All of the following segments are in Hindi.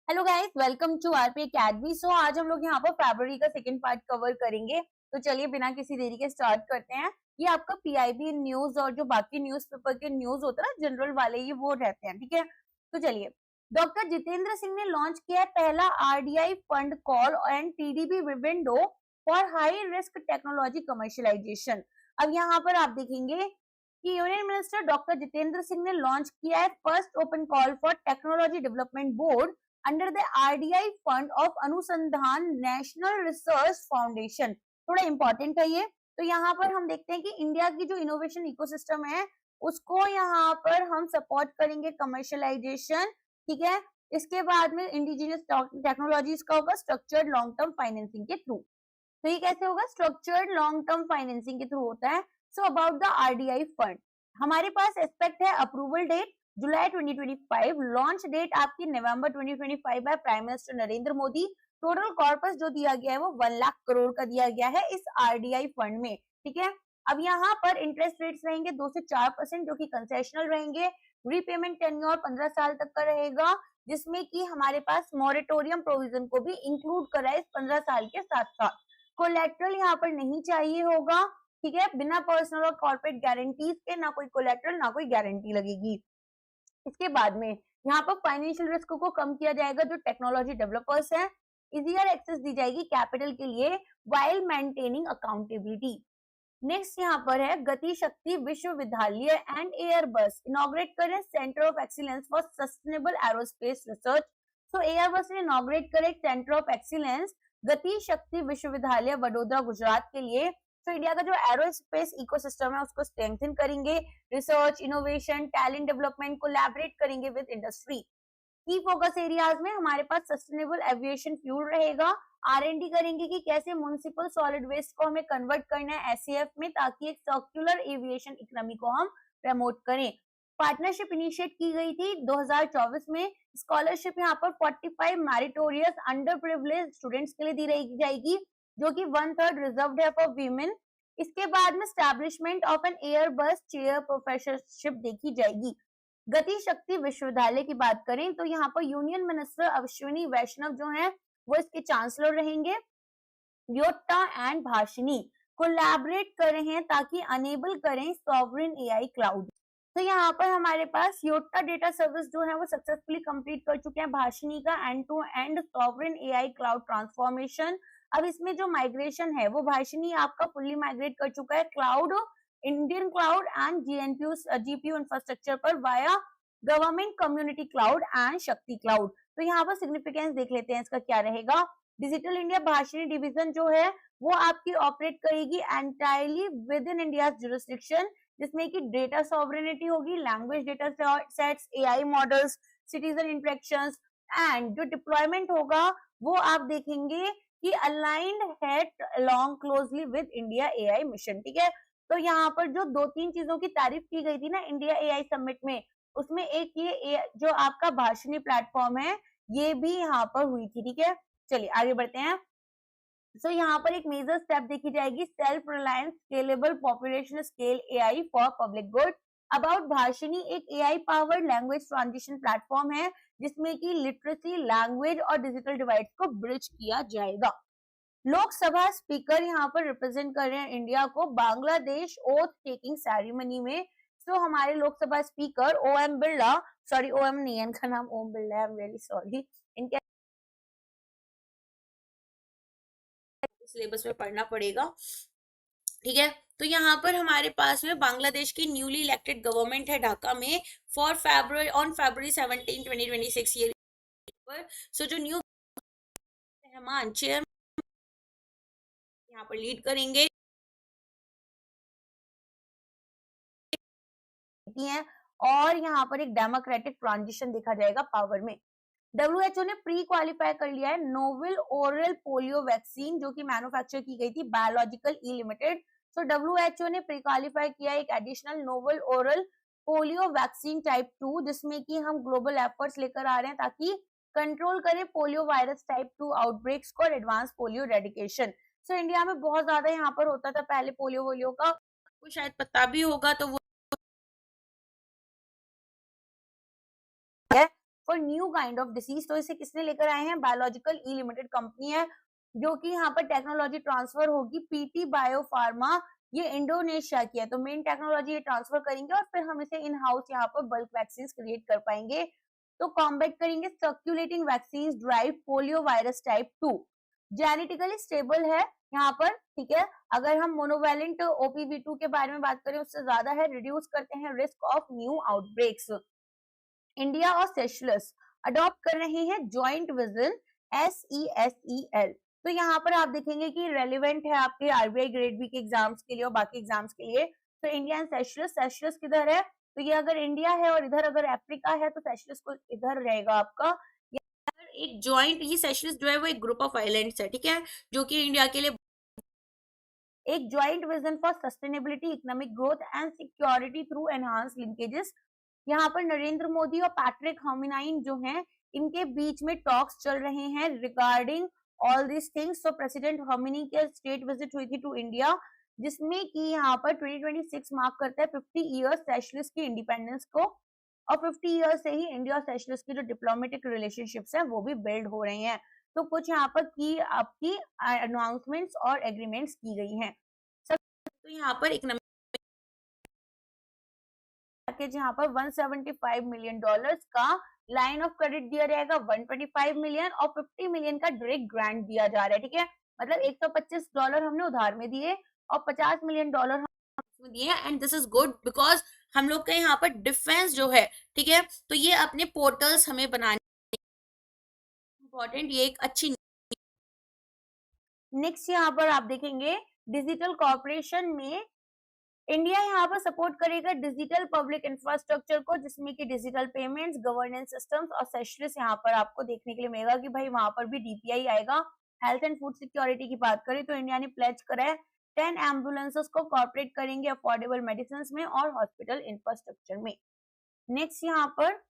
Hello guys, welcome to RP academy. So आज हम लोग यहाँ पर फरवरी का सेकंड पार्ट कवर करेंगे। तो चलिए बिना किसी देरी के स्टार्ट करते हैं। ये आपका पीआईबी न्यूज और जो बाकी न्यूज़पेपर के न्यूज होता है ना जनरल वाले, ये वो रहते हैं, ठीक है। तो चलिए, डॉक्टर जितेंद्र सिंह ने लॉन्च किया है पहला RDI fund call and TDB window for high risk technology commercialisation. अब यहाँ पर आप देखेंगे कि union minister doctor Jitendra Singh ने लॉन्च किया है first open call for technology development board under the RDI fund of अनुसंधान नेशनल रिसर्च फाउंडेशन। थोड़ा इंपॉर्टेंट है ये। तो यहाँ पर हम देखते हैं कि इंडिया की जो इनोवेशन इकोसिस्टम है उसको यहाँ पर हम सपोर्ट करेंगे, कमर्शियलाइजेशन, ठीक है। इसके बाद में इंडिजिनियस टेक्नोलॉजीज का होगा स्ट्रक्चर्ड लॉन्ग टर्म फाइनेंसिंग के थ्रू। तो ये कैसे होगा? स्ट्रक्चर्ड लॉन्ग टर्म फाइनेंसिंग के थ्रू होता है। So about the RDI fund, हमारे पास एक्सपेक्ट है अप्रूवल डेट जुलाई 2025, लॉन्च डेट आपकी नवंबर 2025 है, prime minister Narendra Modi. Total corpus जो दिया गया है वो 1 लाख करोड़ का दिया गया है इस आरडीआई फंड में, ठीक है। अब यहाँ पर इंटरेस्ट रेट्स रहेंगे 2 से 4% जो कि कंसेशनल रहेंगे। रीपेमेंट टेन्योर 15 साल तक का रहेगा, जिसमें कि हमारे पास मॉरेटोरियम प्रोविजन को भी इंक्लूड करा है इस 15 साल के साथ साथ। कोलेट्रल यहाँ पर नहीं चाहिए होगा, ठीक है। बिना पर्सनल और कॉर्पोरेट गारंटीज के ना कोई कोलेट्रल ना कोई गारंटी लगेगी। इसके बाद में यहाँ पर फाइनेंशियल रिस्क को कम किया जाएगा। जो टेक्नोलॉजी डेवलपर्स हैं, इजियर एक्सेस दी जाएगी कैपिटल के लिए वाइल मेंटेनिंग अकाउंटेबिलिटी। नेक्स्ट यहाँ पर है गति शक्ति विश्वविद्यालय एंड एयरबस इनॉग्रेट करें centre of excellence for sustainable aerospace research. तो एयरबस ने इनॉग्रेट करे सेंटर ऑफ एक्सीलेंस गति शक्ति विश्वविद्यालय वडोदरा गुजरात के लिए। तो इंडिया का जो एरोस्पेस इकोसिस्टम है उसको स्ट्रेंथन करेंगे, research innovation talent development collaborate करेंगे विद इंडस्ट्री। की फोकस एरियाज में हमारे पास सस्टेनेबल एविएशन फ्यूल रहेगा। आर&डी करेंगे कि कैसे म्युनिसिपल सॉलिड वेस्ट को हमें कन्वर्ट करना है एसएएफ में, ताकि एक सर्कुलर एविएशन इकोनॉमी को हम प्रमोट करें। पार्टनरशिप इनिशिएट की गई थी 2024 में। स्कॉलरशिप यहाँ पर 45 मैरिटोरियस अंडर प्रिविलेज स्टूडेंट्स के लिए दी जाएगी, जो कि 1/3 रिजर्व्ड है फॉर वीमेन। इसके बाद में establishment of an Airbus chair professorship देखी जाएगी। गति शक्ति विश्वविद्यालय की बात करें तो यहाँ पर यूनियन मिनिस्टर अश्विनी वैष्णव जो हैं वो इसके चांसलर रहेंगे। योट्टा एंड भाषिनी कोलैबोरेट कर रहे हैं ताकि अनेबल करें सॉवरेन एआई क्लाउड। तो यहाँ पर हमारे पास योट्टा डेटा सर्विस जो है वो सक्सेसफुली कंप्लीट कर चुके हैं भाषिनी का end to end sovereign AI cloud transformation. अब इसमें जो माइग्रेशन है वो भाषिनी आपका फुल्ली माइग्रेट कर चुका है cloud, Indian cloud and GPU infrastructure पर via government community cloud and Shakti cloud. तो यहाँ पर सिग्निफिकेंस देख लेते हैं इसका क्या रहेगा। डिजिटल इंडिया भाषिनी डिवीजन जो है वो आपकी ऑपरेट करेगी entirely with in India jurisdiction, जिसमें कि डेटा सॉवरेनिटी होगी, language data sets, AI models, citizen interactions and जो डिप्लॉयमेंट होगा वो आप देखेंगे कि अलाइंड है along closely with India AI mission, ठीक है। तो यहाँ पर जो 2-3 चीजों की तारीफ की गई थी ना इंडिया एआई समिट में, उसमें एक ये जो आपका भाषणी प्लेटफॉर्म है ये भी यहाँ पर हुई थी, ठीक है। चलिए आगे बढ़ते हैं। सो यहाँ पर एक मेजर स्टेप देखी जाएगी self reliance scalable population scale AI for public good. About Bhashini एक AI powered language transition platform है जिसमें कि लिटरेसी, लैंग्वेज और डिजिटल डिवाइड को ब्रिज किया जाएगा। लोकसभा स्पीकर यहाँ पर रिप्रेजेंट कर रहे हैं इंडिया को बांग्लादेश ओथ टेकिंग सेरेमनी में। तो हमारे Lok Sabha speaker OM Birla, sorry OM नहीं है इनका नाम, Om Birla, I am really sorry, इनके सिलेबस में पढ़ना पड़ेगा, ठीक है। तो यहाँ पर हमारे पास में बांग्लादेश की न्यूली इलेक्टेड गवर्नमेंट है ढाका में फॉर फरवरी 17, 2026 ये पर। सो जो न्यू रहमान चेयर यहाँ पर लीड करेंगे हैं और यहाँ पर एक डेमोक्रेटिक ट्रांजिशन देखा जाएगा पावर में। डब्ल्यूएचओ ने प्री क्वालिफाई कर लिया है नोवेल ओरल पोलियो वैक्सीन जो कि मैन्युफैक्चर की गई थी बायोलॉजिकल ई लिमिटेड। तो डब्ल्यूएचओ ने प्री क्वालिफाई किया एक additional novel oral polio vaccine type 2, जिसमें कि हम ग्लोबल एफर्ट्स लेकर आ रहे हैं ताकि कंट्रोल करें पोलियो वायरस टाइप 2 आउटब्रेक्स को और एडवांस पोलियो रेडिकेशन। सो इंडिया में बहुत ज्यादा यहाँ पर होता था पहले पोलियो का, आपको शायद पता भी होगा। तो वो पर न्यू काइंड ऑफ डिसीज। तो इसे किसने लेकर आए हैं? बायोलॉजिकल ई लिमिटेड कंपनी है, जो कि यहाँ पर टेक्नोलॉजी ट्रांसफर होगी पीटी बायो फार्मा, ये इंडोनेशिया की है। तो मेन टेक्नोलॉजी ये ट्रांसफर करेंगे और फिर हम इसे इन हाउस यहाँ पर बल्क वैक्सीन क्रिएट कर पाएंगे। तो कॉम्बैट करेंगे circulating vaccine drive polio virus type 2, genetically stable है यहाँ पर, ठीक है। अगर हम मोनोवैलेंट OPV2 के बारे में बात करें उससे ज्यादा है, रिड्यूस करते हैं risk of new outbreaks. India और सेशल्स अडॉप्ट कर रहे हैं जॉइंट विजन SESEL। तो यहाँ पर आप देखेंगे कि रेलिवेंट है आपके RBI ग्रेड बी के एग्जाम्स के लिए और बाकी एग्जाम्स के लिए। तो इंडिया एंड सेशल्स किधर है? तो ये अगर इंडिया है और इधर अगर अफ्रीका है तो सेशल्स को इधर रहेगा आपका। एक जॉइंट, ये सेशल्स जो है वो एक ग्रुप ऑफ आइलैंड्स है, ठीक है, जो कि इंडिया के लिए एक joint vision for sustainability, economic growth and security through enhance linkages. यहाँ पर नरेंद्र मोदी और पैट्रिक हर्मिनाइन जो हैं इनके बीच में टॉक्स चल रहे हैं रिगार्डिंग ऑल दिस थिंग्स। तो प्रेसिडेंट हर्मिनी के स्टेट विजिट हुई थी टू इंडिया, जिसमें कि यहाँ पर 2026 मार्क करता है 50 इयर्स सेशल्स की इंडिपेंडेंस को, और 50 इयर्स से ही इंडिया और सेशल्स की जो डिप्लोमेटिक रिलेशनशिप्स हैं वो भी बिल्ड हो रही हैं। तो कुछ यहाँ पर की आपकी अनाउंसमेंट्स और एग्रीमेंट्स की गई हैं। तो यहाँ पर इकोनॉमिक पैकेज यहाँ पर $175 मिलियन का लाइन ऑफ क्रेडिट दिया जाएगा, 125 मिलियन और 50 मिलियन का डायरेक्ट ग्रांट दिया जा रहा है, ठीक है। मतलब $125 हमने उधार में दिए और $50 मिलियन हम दिए, and this is good because हम लोग का यहाँ पर डिफेंस जो है, ठीक है, तो ये अपने पोर्टल्स हमें बनाने इम्पोर्टेंट, ये एक अच्छी। नेक्स्ट यहाँ पर आप देखेंगे डिजिटल कॉर्पोरेशन में इंडिया यहाँ पर सपोर्ट करेगा डिजिटल पब्लिक इंफ्रास्ट्रक्चर को, जिसमें कि डिजिटल पेमेंट्स, गवर्नेंस सिस्टम्स और सेशल्स यहाँ पर आपको देखने के लिए मिलेगा कि भाई वहां पर भी DPI आएगा। हेल्थ एंड फूड सिक्योरिटी की बात करें तो इंडिया ने प्लेज करा है 10 एम्बुलेंसेस को कॉर्पोरेट करेंगे अफोर्डेबल मेडिसिन में और हॉस्पिटल इंफ्रास्ट्रक्चर में। नेक्स्ट यहाँ पर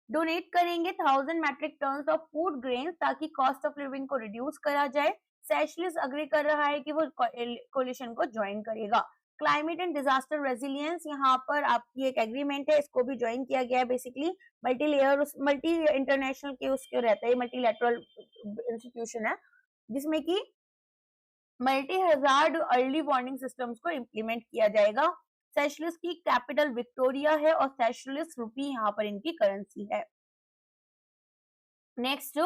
डोनेट करेंगे 1000 metric ton of food grain ताकि कॉस्ट ऑफ लिविंग को रिड्यूस करा जाए। सेशल्स अग्री कर रहा है कि वो कोलिशन को ज्वाइन करेगा। क्लाइमेट एंड डिजास्टर रेजिलियंस यहाँ पर आपकी एक एग्रीमेंट है, इसको भी ज्वाइन किया गया है। बेसिकली मल्टी इंटरनेशनल के उसके रहता है, मल्टीलैटरल इंस्टीट्यूशन है जिसमें कि multi hazard early warning systems को इम्प्लीमेंट किया जाएगा। सेशल्स की कैपिटल विक्टोरिया है और सेशल्स रुपी यहाँ पर इनकी करेंसी है। नेक्स्ट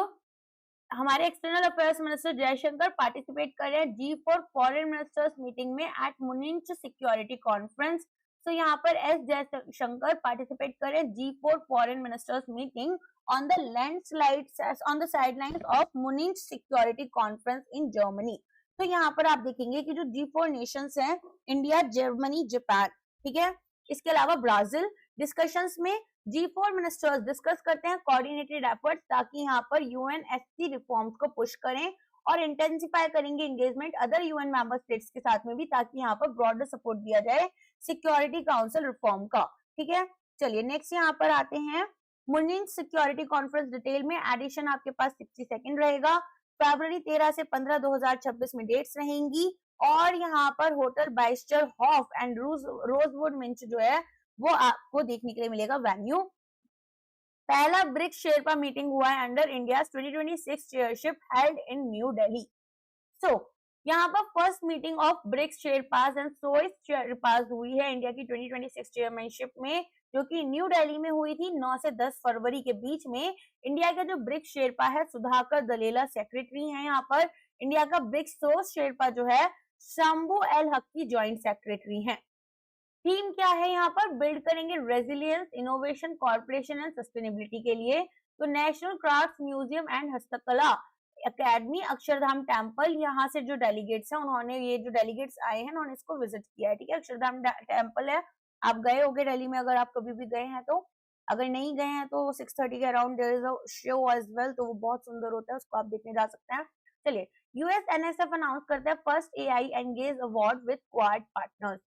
हमारे external affairs minister Jaishankar participate कर रहे हैं G4 फॉरेन मिनिस्टर्स मीटिंग में एट मुनिंच सिक्योरिटी कॉन्फ्रेंस। तो यहाँ पर एस जयशंकर पार्टिसिपेट कर रहे हैं G4 foreign ministers meeting on the sidelines of Munich security conference in Germany. तो यहाँ पर आप देखेंगे कि जो G4 नेशंस हैं, इंडिया, जर्मनी, जापान, ठीक है, इसके अलावा ब्राजील, डिस्कशंस में G4 मिनिस्टर्स डिस्कस करते हैं कोऑर्डिनेटेड एफर्ट्स ताकि यहाँ पर UNSC रिफॉर्म्स को पुश करें और इंटेंसिफाई करेंगे engagement other UN member states के साथ में भी, ताकि यहाँ पर ब्रॉडर सपोर्ट दिया जाए सिक्योरिटी काउंसिल रिफॉर्म का, ठीक है। चलिए नेक्स्ट यहाँ पर आते हैं मुनिंच सिक्योरिटी कॉन्फ्रेंस डिटेल में। एडिशन आपके पास 60 सेकेंड रहेगा। फरवरी 13 से 15 2026 में डेट्स रहेंगी और यहाँ पर hotel Bayerischer Hof and Rosewood Munich जो है वो आपको देखने के लिए मिलेगा वेन्यू। पहला ब्रिक्स शेरपा मीटिंग हुआ है under India 2026 chairship held in new Delhi. So यहाँ पर first meeting of BRICS sherpas and sous sherpas हुई है इंडिया की 2026 चेयरमैनशिप में, जो कि न्यू दिल्ली में हुई थी 9 से 10 फरवरी के बीच में। इंडिया का जो ब्रिक्स शेरपा है सुधाकर दलेला सेक्रेटरी है यहाँ पर। इंडिया का ब्रिक्स सोर्स शेरपा जो है शंभू एल हक्की ज्वाइंट सेक्रेटरी है। थीम क्या है यहाँ पर? बिल्ड करेंगे resilience, innovation, corporation and sustainability के लिए। तो नेशनल क्राफ्ट म्यूजियम एंड हस्तकला एकेडमी, अक्षरधाम टेम्पल, यहाँ से जो डेलीगेट्स हैं उन्होंने, ये जो डेलीगेट्स आए हैं उन्होंने इसको विजिट किया है, ठीक है। अक्षरधाम टेम्पल है, आप गए होंगे दिल्ली में अगर आप कभी भी गए हैं तो, अगर नहीं गए हैं तो 6:30 के around there is a show as well, तो वो बहुत सुंदर होता है, उसको आप देखने जा सकते हैं। चलिए यूएस NSF अनाउंस करता है first AI engage award with Quad partners.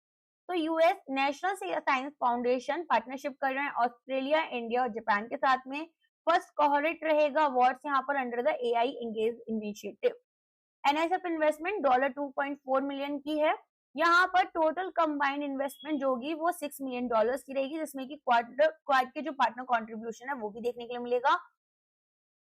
तो US national science foundation partnership कर रहे हैं ऑस्ट्रेलिया, इंडिया और जापान के साथ में। फर्स्ट कोहरेट रहेगा अवार्ड्स यहाँ पर under the AI engage initiative. NSF investment $2.4 million की है। यहाँ पर टोटल कंबाइंड इन्वेस्टमेंट जो होगी वो $6 मिलियन की रहेगी, जिसमें कि क्वाड के जो पार्टनर कंट्रीब्यूशन है वो भी देखने के लिए मिलेगा।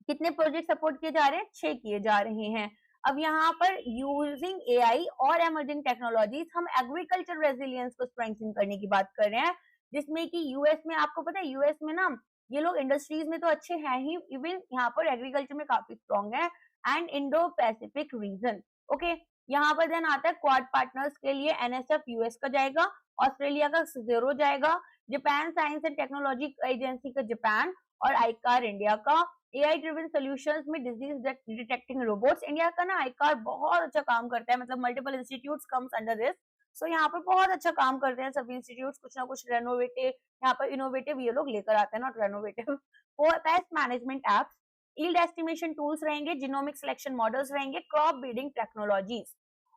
कितने प्रोजेक्ट सपोर्ट किए जा रहे हैं? 6 किए जा रहे हैं। अब यहाँ पर यूजिंग एआई और इमर्जिंग टेक्नोलॉजीज हम एग्रीकल्चर रेजिलियंस को स्ट्रेंथन करने की बात कर रहे हैं, जिसमें कि यूएस में आपको पता है, यूएस में ना ये लोग इंडस्ट्रीज में तो अच्छे हैं ही, इवन यहाँ पर एग्रीकल्चर में काफी स्ट्रॉन्ग है। And Indo Pacific region, okay. यहाँ पर देन आता है क्वाड पार्टनर्स के लिए एनएसएफ यूएस का जाएगा, ऑस्ट्रेलिया का सीजेरो जाएगा, Japan science and technology agency का जापान, और आईकार इंडिया का। एआई ड्रिवन सॉल्यूशंस में डिजीज डिटेक्टिंग रोबोट्स, इंडिया का ना आईकार बहुत अच्छा काम करता है, मतलब multiple institutes comes under this. So यहाँ पर बहुत अच्छा काम करते हैं सभी इंस्टीट्यूट्स, कुछ ना कुछ रेनोवेटिव, यहाँ पर इनोवेटिव ये लोग लेकर आते हैं, नॉट रेनोवेटिव। वो pest management apps, yield estimation tools रहेंगे, जीनोमिक सिलेक्शन मॉडल्स रहेंगे, crop breeding technologies.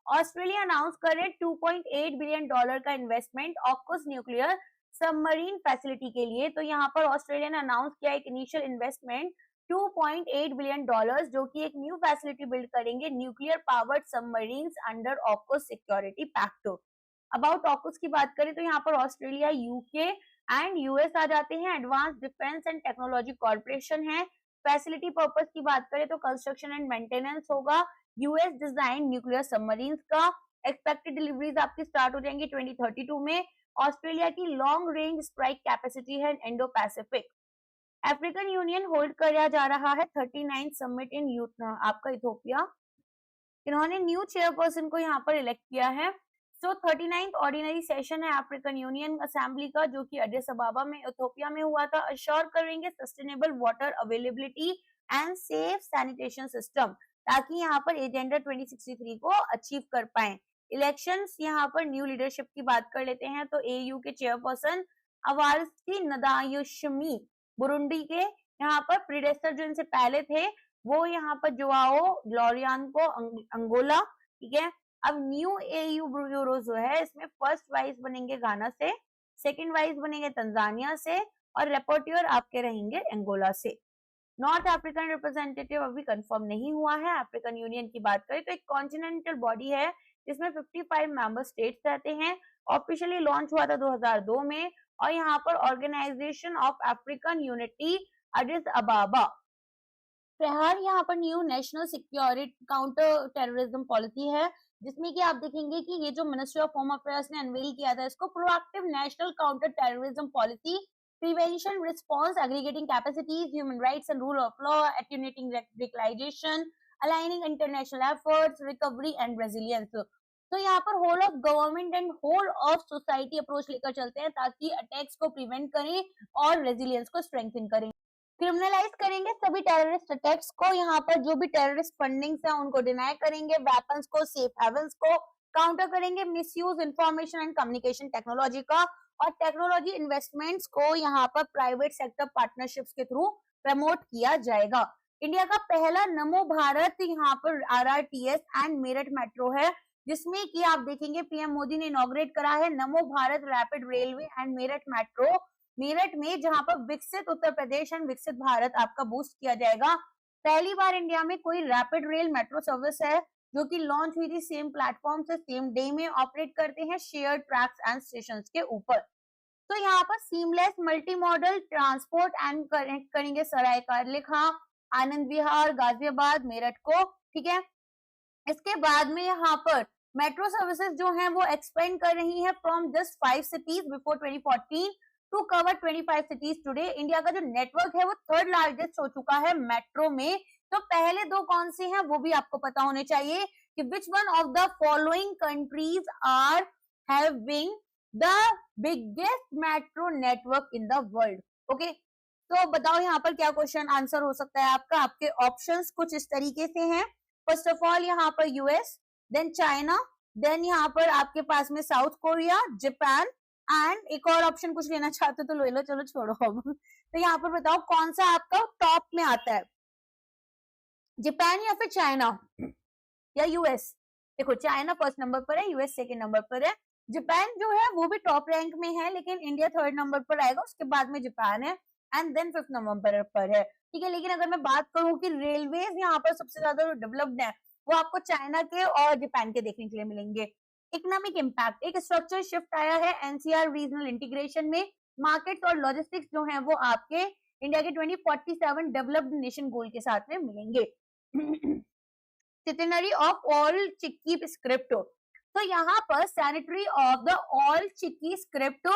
Australia announce कर रहे $2.8 बिलियन का इन्वेस्टमेंट ऑक्कुस न्यूक्लियर सबमरीन फैसिलिटी के लिए। तो यहाँ पर ऑस्ट्रेलिया ने अनाउंस किया एक इनिशियल इन्वेस्टमेंट $2.8 बिलियन, जो कि एक न्यू फैसिलिटी बिल्ड करेंगे nuclear powered submarines under AUKUS security pact. About AUKUS की बात करें तो यहाँ पर ऑस्ट्रेलिया, यूके एंड यूएस आ जाते हैं। Advanced defence and technology corporation है। फैसिलिटी पर्पस की बात करें तो कंस्ट्रक्शन एंड मेंटेनेंस होगा यूएस डिजाइन न्यूक्लियर सबमरीन्स का। एक्सपेक्टेड डिलीवरीज आपकी स्टार्ट हो जाएंगी 2032 में। ऑस्ट्रेलिया की लॉन्ग रेंज स्ट्राइक कैपेसिटी है Indo Pacific. African union hold किया जा रहा है 39 समिट इन आपका इथोपिया। इन्होंने न्यू चेयरपर्सन को यहाँ पर इलेक्ट किया है। सो 39th ऑर्डिनरी सेशन है अफ्रीकन यूनियन असेंबली का, जो कि एडिस अबाबा में इथोपिया में हुआ था। अश्योर करेंगे sustainable water availability and safe sanitation system, ताकि यहाँ पर एजेंडा 2063 को अचीव कर पाए। इलेक्शंस, यहाँ पर न्यू लीडरशिप की बात कर लेते हैं तो एयू के चेयरपर्सन अवाल्स्की नदायुशमी बुरुंडी के, यहाँ पर प्रीडेसेसर जो इनसे पहले थे वो यहाँ पर जोआओ लोरियानको अंगोला, ठीक है। अब न्यू एयू ब्यूरो जो है इसमें फर्स्ट वाइस बनेंगे गाना से, सेकंड वाइस बनेंगे तंजानिया से, और रेपोर्टियर आपके रहेंगे अंगोला से। नॉर्थ अफ्रीकन रिप्रेजेंटेटिव अभी कंफर्म नहीं हुआ है। अफ्रीकन यूनियन की बात करें तो एक कॉन्टिनेंटल बॉडी है जिसमें 55 मेंबर स्टेट्स रहते हैं। ऑफिशियली लॉन्च हुआ था 2002 में, और यहाँ पर organisation of African unity Addis Ababa. फिलहाल यहाँ पर new national security counter terrorism policy है, जिसमें कि आप देखेंगे कि ये जो मिनिस्ट्री ऑफ होम अफेयर्स ने अनवील किया था इसको, proactive national counter terrorism policy, prevention response, aggregating capacities, human rights and rule of law, attenuating radicalisation, aligning international efforts, recovery and resilience. तो यहाँ पर whole of government and whole of society approach लेकर चलते हैं, ताकि अटैक्स को प्रिवेंट करें और रेजिलियंस को स्ट्रेंथन करें। क्रिमिनलाइज करेंगे सभी टेररिस्ट अटैक्स को, यहाँ पर जो भी टेररिस्ट फंडिंग्स है उनको डिनाई करेंगे, वेपन्स को, सेफ हेवन्स को काउंटर करेंगे, misuse information and communication technology का, और टेक्नोलॉजी इन्वेस्टमेंट्स को यहाँ पर प्राइवेट सेक्टर पार्टनरशिप्स के थ्रू प्रमोट किया जाएगा। इंडिया का पहला नमो भारत यहाँ पर आरआरटीएस एंड मेरठ मेट्रो है, जिसमें कि आप देखेंगे पीएम मोदी ने इनॉग्रेट करा है नमो Bharat rapid railway and Meerut metro, Meerut में, जहां पर विकसित उत्तर प्रदेश एंड विकसित भारत आपका बूस्ट किया जाएगा। पहली बार इंडिया में कोई रैपिड रेल मेट्रो सर्विस है जो कि लॉन्च हुई थी सेम प्लेटफॉर्म से, सेम डे में ऑपरेट करते हैं शेयर ट्रैक्स एंड स्टेशंस के ऊपर। तो यहाँ पर seamless multi modal transport and करेंगे सराय कालिखा, आनंद विहार, गाजियाबाद, मेरठ को, ठीक है। इसके बाद में यहाँ पर मेट्रो सर्विसेज जो हैं वो एक्सपेंड कर रही है from just 5 cities before 2014 to cover 25 cities today. India का जो नेटवर्क है वो थर्ड लार्जेस्ट हो चुका है मेट्रो में। तो पहले दो कौन से हैं वो भी आपको पता होने चाहिए कि which one of the following countries are having the biggest metro network in the world. Okay, तो बताओ यहाँ पर क्या क्वेश्चन आंसर हो सकता है आपका। आपके ऑप्शंस कुछ इस तरीके से हैं। फर्स्ट ऑफ ऑल यहाँ पर यूएस, देन चाइना, देन यहाँ पर आपके पास में साउथ कोरिया, जापान, एंड एक और ऑप्शन कुछ लेना चाहते तो ले लो, चलो छोड़ो अब। तो यहाँ पर बताओ कौन सा आपका टॉप में आता है, जापान या फिर चाइना या यूएस। देखो चाइना फर्स्ट नंबर पर है, यूएस सेकंड नंबर पर है, जापान जो है वो भी टॉप रैंक में है, लेकिन इंडिया थर्ड नंबर पर आएगा, उसके बाद में जापान है, एंड देन फिफ्थ नंबर पर है, ठीक है। लेकिन अगर मैं बात करूं कि रेलवेज यहाँ पर सबसे ज्यादा डेवलप्ड है, वो आपको चाइना के और जापान के देखने के लिए मिलेंगे। इकोनॉमिक इम्पैक्ट, एक स्ट्रक्चर शिफ्ट आया है एनसीआर रीजनल इंटीग्रेशन में, मार्केट्स और लॉजिस्टिक्स जो हैं वो आपके इंडिया के 2047 डेवलप्ड नेशन गोल के साथ में मिलेंगे। Centenary of all chikki script, तो यहाँ पर sanitary of the all chikki script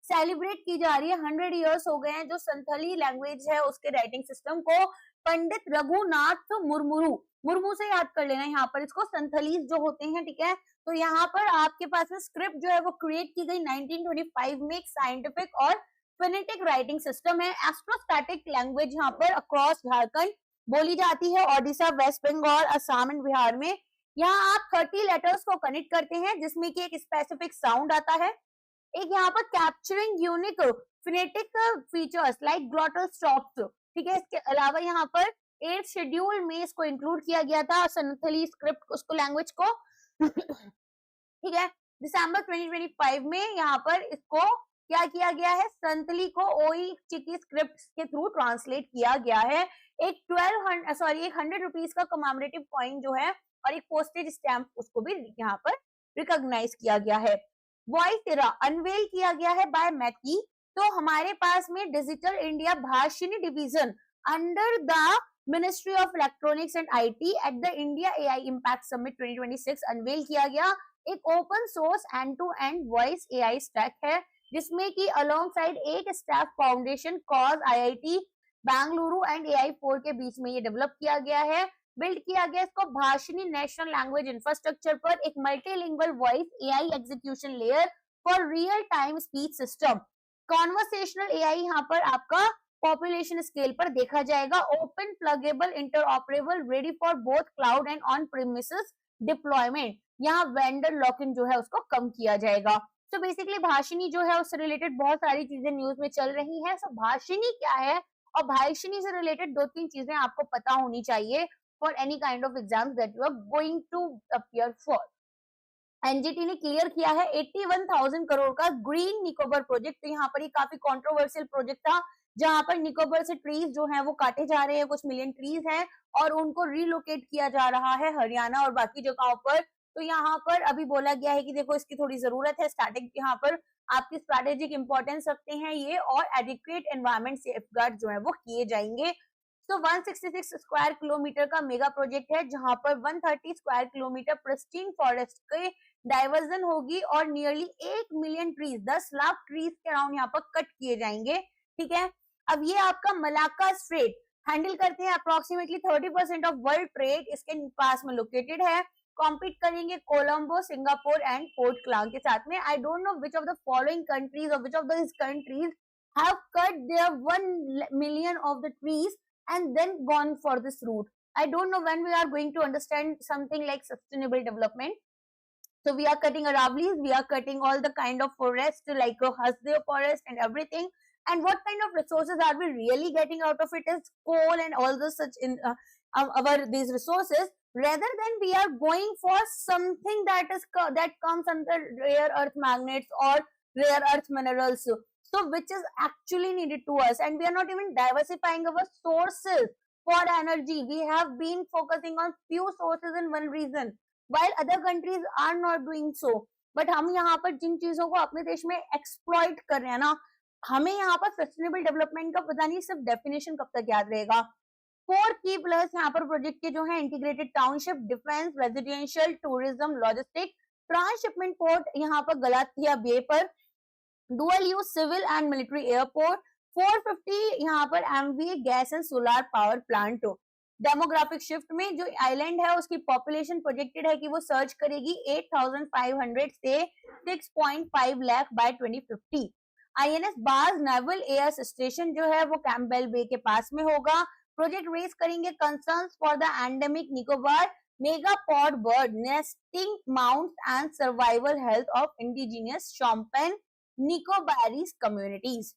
celebrate की जा रही है। 100 इयर्स हो गए हैं जो संथाली लैंग्वेज है उसके राइटिंग सिस्टम को पंडित रघुनाथ मुर्मू से याद कर लेना यहाँ पर इसको, संथालीज जो होते हैं, ठीक है। तो यहाँ पर आपके पास में स्क्रिप्ट जो है वो क्रिएट की गई 1925 में, एक साइंटिफिक और फोनेटिक राइटिंग सिस्टम है। एस्ट्रोस्टैटिक लैंग्वेज यहाँ पर अक्रॉस झारखंड बोली जाती है, ओडिशा, वेस्ट बंगाल, असम एंड बिहार में। यहाँ आप 30 लेटर्स को कनेक्ट करते हैं जिसमें कि एक स्पेसिफिक साउंड आता है। एक यहाँ पर capturing unique phonetic features like glottal stops, ठीक है। इसके अलावा यहाँ पर 8 शेड्यूल में इसको इंक्लूड किया गया था संथाली स्क्रिप्ट उसको लैंग्वेज को, ठीक है। दिसंबर 2025 में यहाँ पर इसको क्या किया गया है, संथाली को ओई चिकी स्क्रिप्ट के थ्रू ट्रांसलेट किया गया है। एक 100 रुपीज का कमेमोरेटिव कॉइन जो है और एक पोस्टेज स्टैम्प उसको भी यहाँ पर रिकॉग्नाइज किया गया है। वॉइस एरा अनवेल किया गया है बाय मैकी। तो हमारे पास में digital India Bhashini division under the ministry of electronics and IT at the India AI impact summit 2026 unveil किया गया। एक open source end to end voice AI stack है जिसमें कि अलोंग साइड एक staff foundation cause IIT Bengaluru and AI4 के बीच में ये डेवलप किया गया है। बिल्ड किया गया इसको भाषिनी नेशनल लैंग्वेज इंफ्रास्ट्रक्चर पर, एक multilingual voice AI execution layer for real time speech system. Conversational AI यहाँ पर आपका पॉपुलेशन स्केल पर देखा जाएगा। Open pluggable interoperable ready for both cloud and on premises deployment. यहाँ वेंडर लॉक इन जो है उसको कम किया जाएगा। तो बेसिकली भाषिनी जो है उससे रिलेटेड बहुत सारी चीजें न्यूज में चल रही है। सो भाषिनी क्या है और भाषिनी से रिलेटेड 2-3 चीजें आपको पता होनी चाहिए for any kind of exams that you are going to appear for. NGT ने क्लियर किया है 81,000 करोड़ का ग्रीन निकोबार प्रोजेक्ट। तो यहाँ पर ये काफी कंट्रोवर्शियल प्रोजेक्ट था जहां पर निकोबार से ट्रीज जो हैं वो काटे जा रहे हैं, कुछ मिलियन ट्रीज हैं और उनको रिलोकेट किया जा रहा है हरियाणा और बाकी जगहों पर। तो यहाँ पर अभी बोला गया है कि देखो इसकी थोड़ी जरूरत है, स्टैटिक यहाँ पर आपकी स्ट्रैटेजिक इंपॉर्टेंस रखते हैं ये, और एडिक्वेट एनवायरमेंट सेफगार्ड जो है वो किए जाएंगे। तो 166 स्क्वायर किलोमीटर का मेगा प्रोजेक्ट है जहां पर 130 स्क्वायर किलोमीटर प्रिस्टीन फॉरेस्ट के डाइवर्जन होगी और nearly 1 million trees 10 lakh trees के अराउंड यहाँ पर कट किए जाएंगे, ठीक है। अब ये आपका मलाक्का स्ट्रेट हैंडल करते हैं, अप्रोक्सीमेटली 30% ऑफ वर्ल्ड ट्रेड इसके पास में लोकेटेड है। कॉम्पीट करेंगे Colombo, Singapore and Port Klang के साथ में। I don't know which of the following countries or which of this countries have cut their 1 million of the trees and then gone for this route. I don't know when we are going to understand something like sustainable development. So we are cutting Aravali's, we are cutting all the kind of forest like Hasdeo forest and everything. And what kind of resources are we really getting out of it is coal and all the such in our these resources, rather than we are going for something that is that comes under rare earth magnets or rare earth minerals. So which is actually needed to us, and we are not even diversifying our sources for energy. We have been focusing on few sources in one region while other countries are not doing so. But हम यहाँ पर जिन चीजों को अपने देश में एक्सप्लॉइट कर रहे हैं ना, हमें यहाँ पर सस्टेनेबल डेवलपमेंट का पता नहीं सिर्फ डेफिनेशन कब तक याद रहेगा। 4 की प्लस यहाँ पर प्रोजेक्ट के जो है integrated township, defence, residential, tourism, logistic, transhipment port यहाँ पर गलाथिया बे पर, dual use civil and military airport, 450 यहाँ पर MVA gas and solar power plant. Demographic shift में जो आइलैंड है उसकी पॉपुलेशन प्रोजेक्टेड है कि वो सर्च करेगी 8,500 से 6.5 lakh by 2050। INS Baaz naval air station जो है वो कैम्पबेल बे के पास में होगा। प्रोजेक्ट रेज करेंगे concerns for the endemic Nicobar megapode bird nesting mounds and survival health of indigenous Shompen Nicobarese communities.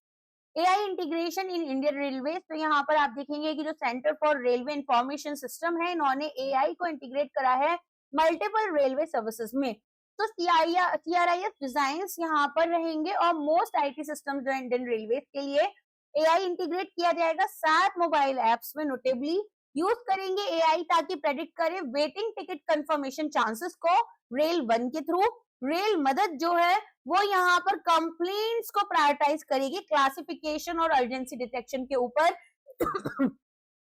AI integration in Indian railway, so यहाँ पर आप देखेंगे कि जो centre for railway information system है इन्होंने एआई को इंटीग्रेट करा है मल्टीपल रेलवे सर्विसेज में। तो सीआरआईएस डिजाइन्स यहाँ पर रहेंगे और मोस्ट आईटी सिस्टम जो इंडियन रेलवे के लिए एआई इंटीग्रेट किया जाएगा 7 मोबाइल एप्स में। नोटेबली यूज करेंगे एआई ताकि प्रेडिक्ट करे वेटिंग टिकट कंफर्मेशन चांसेस को रेल 1 के थ्रू, रेल मदद जो है वो यहाँ पर कंप्लेंट्स को प्रायोरिटाइज करेगी, क्लासिफिकेशन और अर्जेंसी डिटेक्शन के ऊपर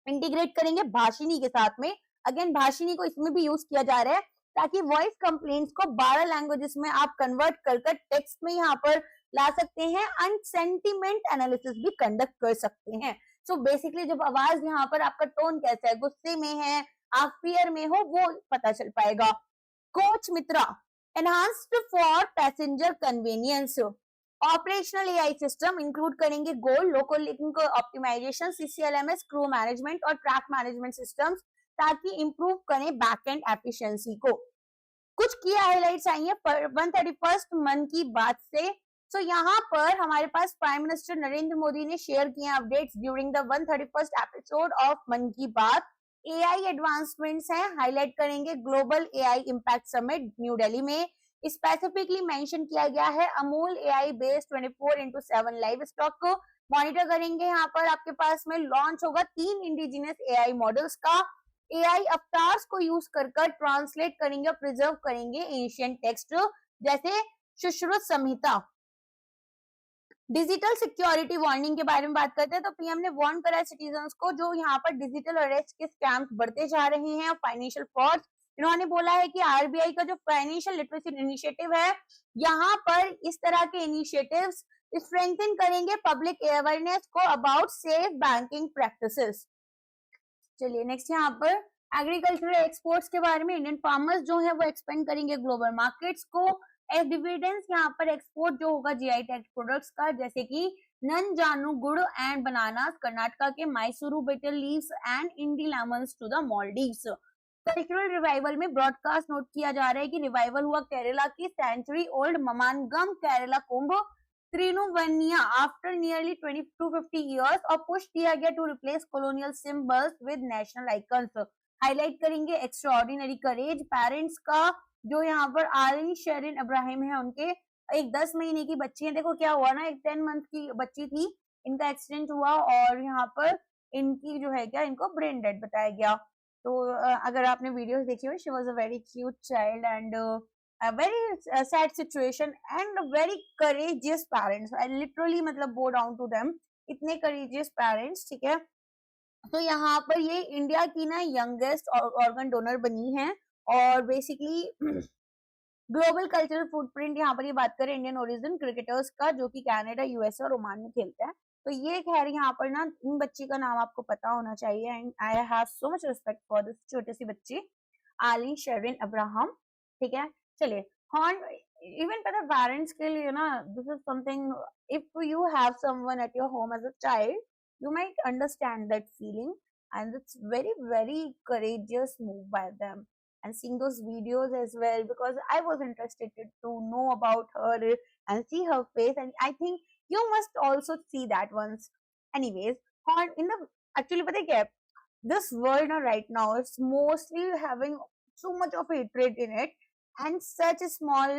इंटीग्रेट करेंगे भाषिनी के साथ में। अगेन भाषिनी को इसमें भी यूज किया जा रहा है ताकि वॉइस कंप्लेंट्स को 12 लैंग्वेजेस में आप कन्वर्ट कर टेक्स्ट में यहाँ पर ला सकते हैं एंड सेंटिमेंट एनालिसिस भी कंडक्ट कर सकते हैं। सो बेसिकली जब आवाज यहाँ पर आपका टोन कैसा है, गुस्से में है, आप फियर में हो, वो पता चल पाएगा। Coach Mitra enhanced for passenger convenience, operational AI system include करेंगे goal, local link optimisation, CCLMS, crew management और ट्रैक मैनेजमेंट सिस्टम्स ताकि इंप्रूव करें बैकएंड एफिशिएंसी को। कुछ की हाइलाइट्स आई है 131st मन की बात से। सो यहाँ पर हमारे पास प्राइम मिनिस्टर नरेंद्र मोदी ने शेयर किए updates during the 131st episode of मन की बात। एआई एडवांसमेंट्स हैं, हाईलाइट करेंगे global AI impact summit new Delhi में। स्पेसिफिकली मेंशन किया गया है Amul AI based 24/7 live stock को मॉनिटर करेंगे। यहाँ पर आपके पास में लॉन्च होगा 3 इंडिजिनस एआई मॉडल्स का। एआई अवतार्स को यूज कर ट्रांसलेट करेंगे, प्रिजर्व करेंगे एशियन टेक्स्ट जैसे सुश्रुत संहिता। डिजिटल सिक्योरिटी वार्निंग के बारे में बात करते हैं तो पीएम ने वार्न करा सिटीजन्स को जो यहाँ पर डिजिटल अरेस्ट के स्कैम्स बढ़ते जा रहे हैं और फाइनेंशियल फ्रॉड। इन्होंने बोला है कि आरबीआई का जो फाइनेंशियल लिटरेसी इनिशिएटिव है, यहाँ पर इस तरह के इनिशिएटिव्स स्ट्रेंथन करेंगे पब्लिक अवेयरनेस को अबाउट सेफ बैंकिंग प्रैक्टिसेस। चलिए नेक्स्ट यहाँ पर एग्रीकल्चरल एक्सपोर्ट्स के बारे में। इंडियन फार्मर्स जो है वो एक्सपेंड करेंगे ग्लोबल मार्केट्स को। एज डिविडेंड्स यहाँ पर एक्सपोर्ट जो होगा जीआई टैग प्रोडक्ट्स का, जैसे कि ननजानु गुड़ एंड बनानास कर्नाटका के, Mysuru bitter leaves and Indi lemons to the Maldives. Cultural revival में ब्रॉडकास्ट नोट किया जा रहा है कि रिवाइवल हुआ केरला की century old Mamangam Kerala Kumbh Thirunavaya after nearly 250 years और पुश किया गया to replace colonial symbols with national icons. Highlight करेंगे एक्स्ट्राऑर्डिनरी करेज पेरेंट्स का, जो यहाँ पर आलिन शेरिन इब्राहिम है, उनके एक 10 महीने की बच्ची है। देखो क्या हुआ ना, एक 10 मंथ की बच्ची थी, इनका एक्सीडेंट हुआ और यहाँ पर इनकी जो है क्या, इनको ब्रेन डेड बताया गया। तो अगर आपने वीडियोस देखी हो, she was a very cute child and a very sad situation and very courageous parents. I literally मतलब bow down to them, इतने courageous parents, ठीक है। तो यहाँ पर ये इंडिया की ना यंगेस्ट ऑर्गन डोनर बनी है और बेसिकली ग्लोबल कल्चरल फुटप्रिंट यहाँ पर ये बात करें इंडियन ओरिजिन क्रिकेटर्स का, जो कि कनाडा, यूएसए और ओमान में खेलते हैं। तो ये खैर यहाँ पर ना इन बच्ची का नाम आपको पता होना चाहिए and I have so much respect for this छोटी सी बच्ची आलिन शेरिन अब्राहम, ठीक है। चलिए हॉर्न इवन पता पेरेंट्स के लिए ना, this is something, if you have someone at your home as a child, you might understand that feeling and it's very courageous move by them, and seeing those videos as well because I was interested to know about her and see her face, and I think you must also see that once. Anyways, in the actually pata hai kya, this world right now is mostly having so much of hatred in it and such a small,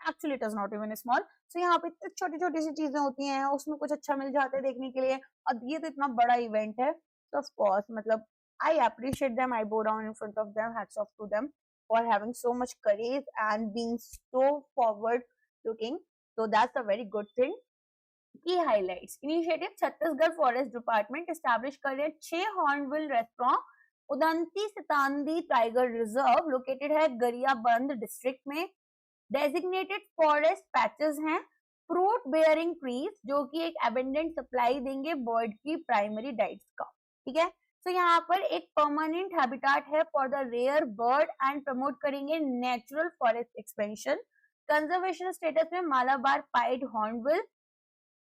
actually it is not even small, so यहाँ पे इतनी छोटी छोटी सी चीजें होती हैं, उसमें कुछ अच्छा मिल जाता है देखने के लिए, और ये तो इतना बड़ा इवेंट है। तो ऑफ कोर्स मतलब I appreciate them, I bow down in front of them, hats off to them for having so much courage and being so forward looking, so that's a very good thing. Key highlights: initiative Chhattisgarh forest department establish कर रहे 6 hornbill restaurant Udanti Sitanadi tiger reserve located है गरियाबंद डिस्ट्रिक्ट में। डेजिग्नेटेड फॉरेस्ट पैचेस हैं फ्रूट बेयरिंग ट्रीज, जो कि एक एबंडेंट सप्लाई देंगे बर्ड की प्राइमरी डाइट्स का, ठीक है। तो यहाँ पर एक परमानेंट हैबिटेट है for the rare bird and promote करेंगे natural forest expansion. Conservation status में Malabar pied hornbill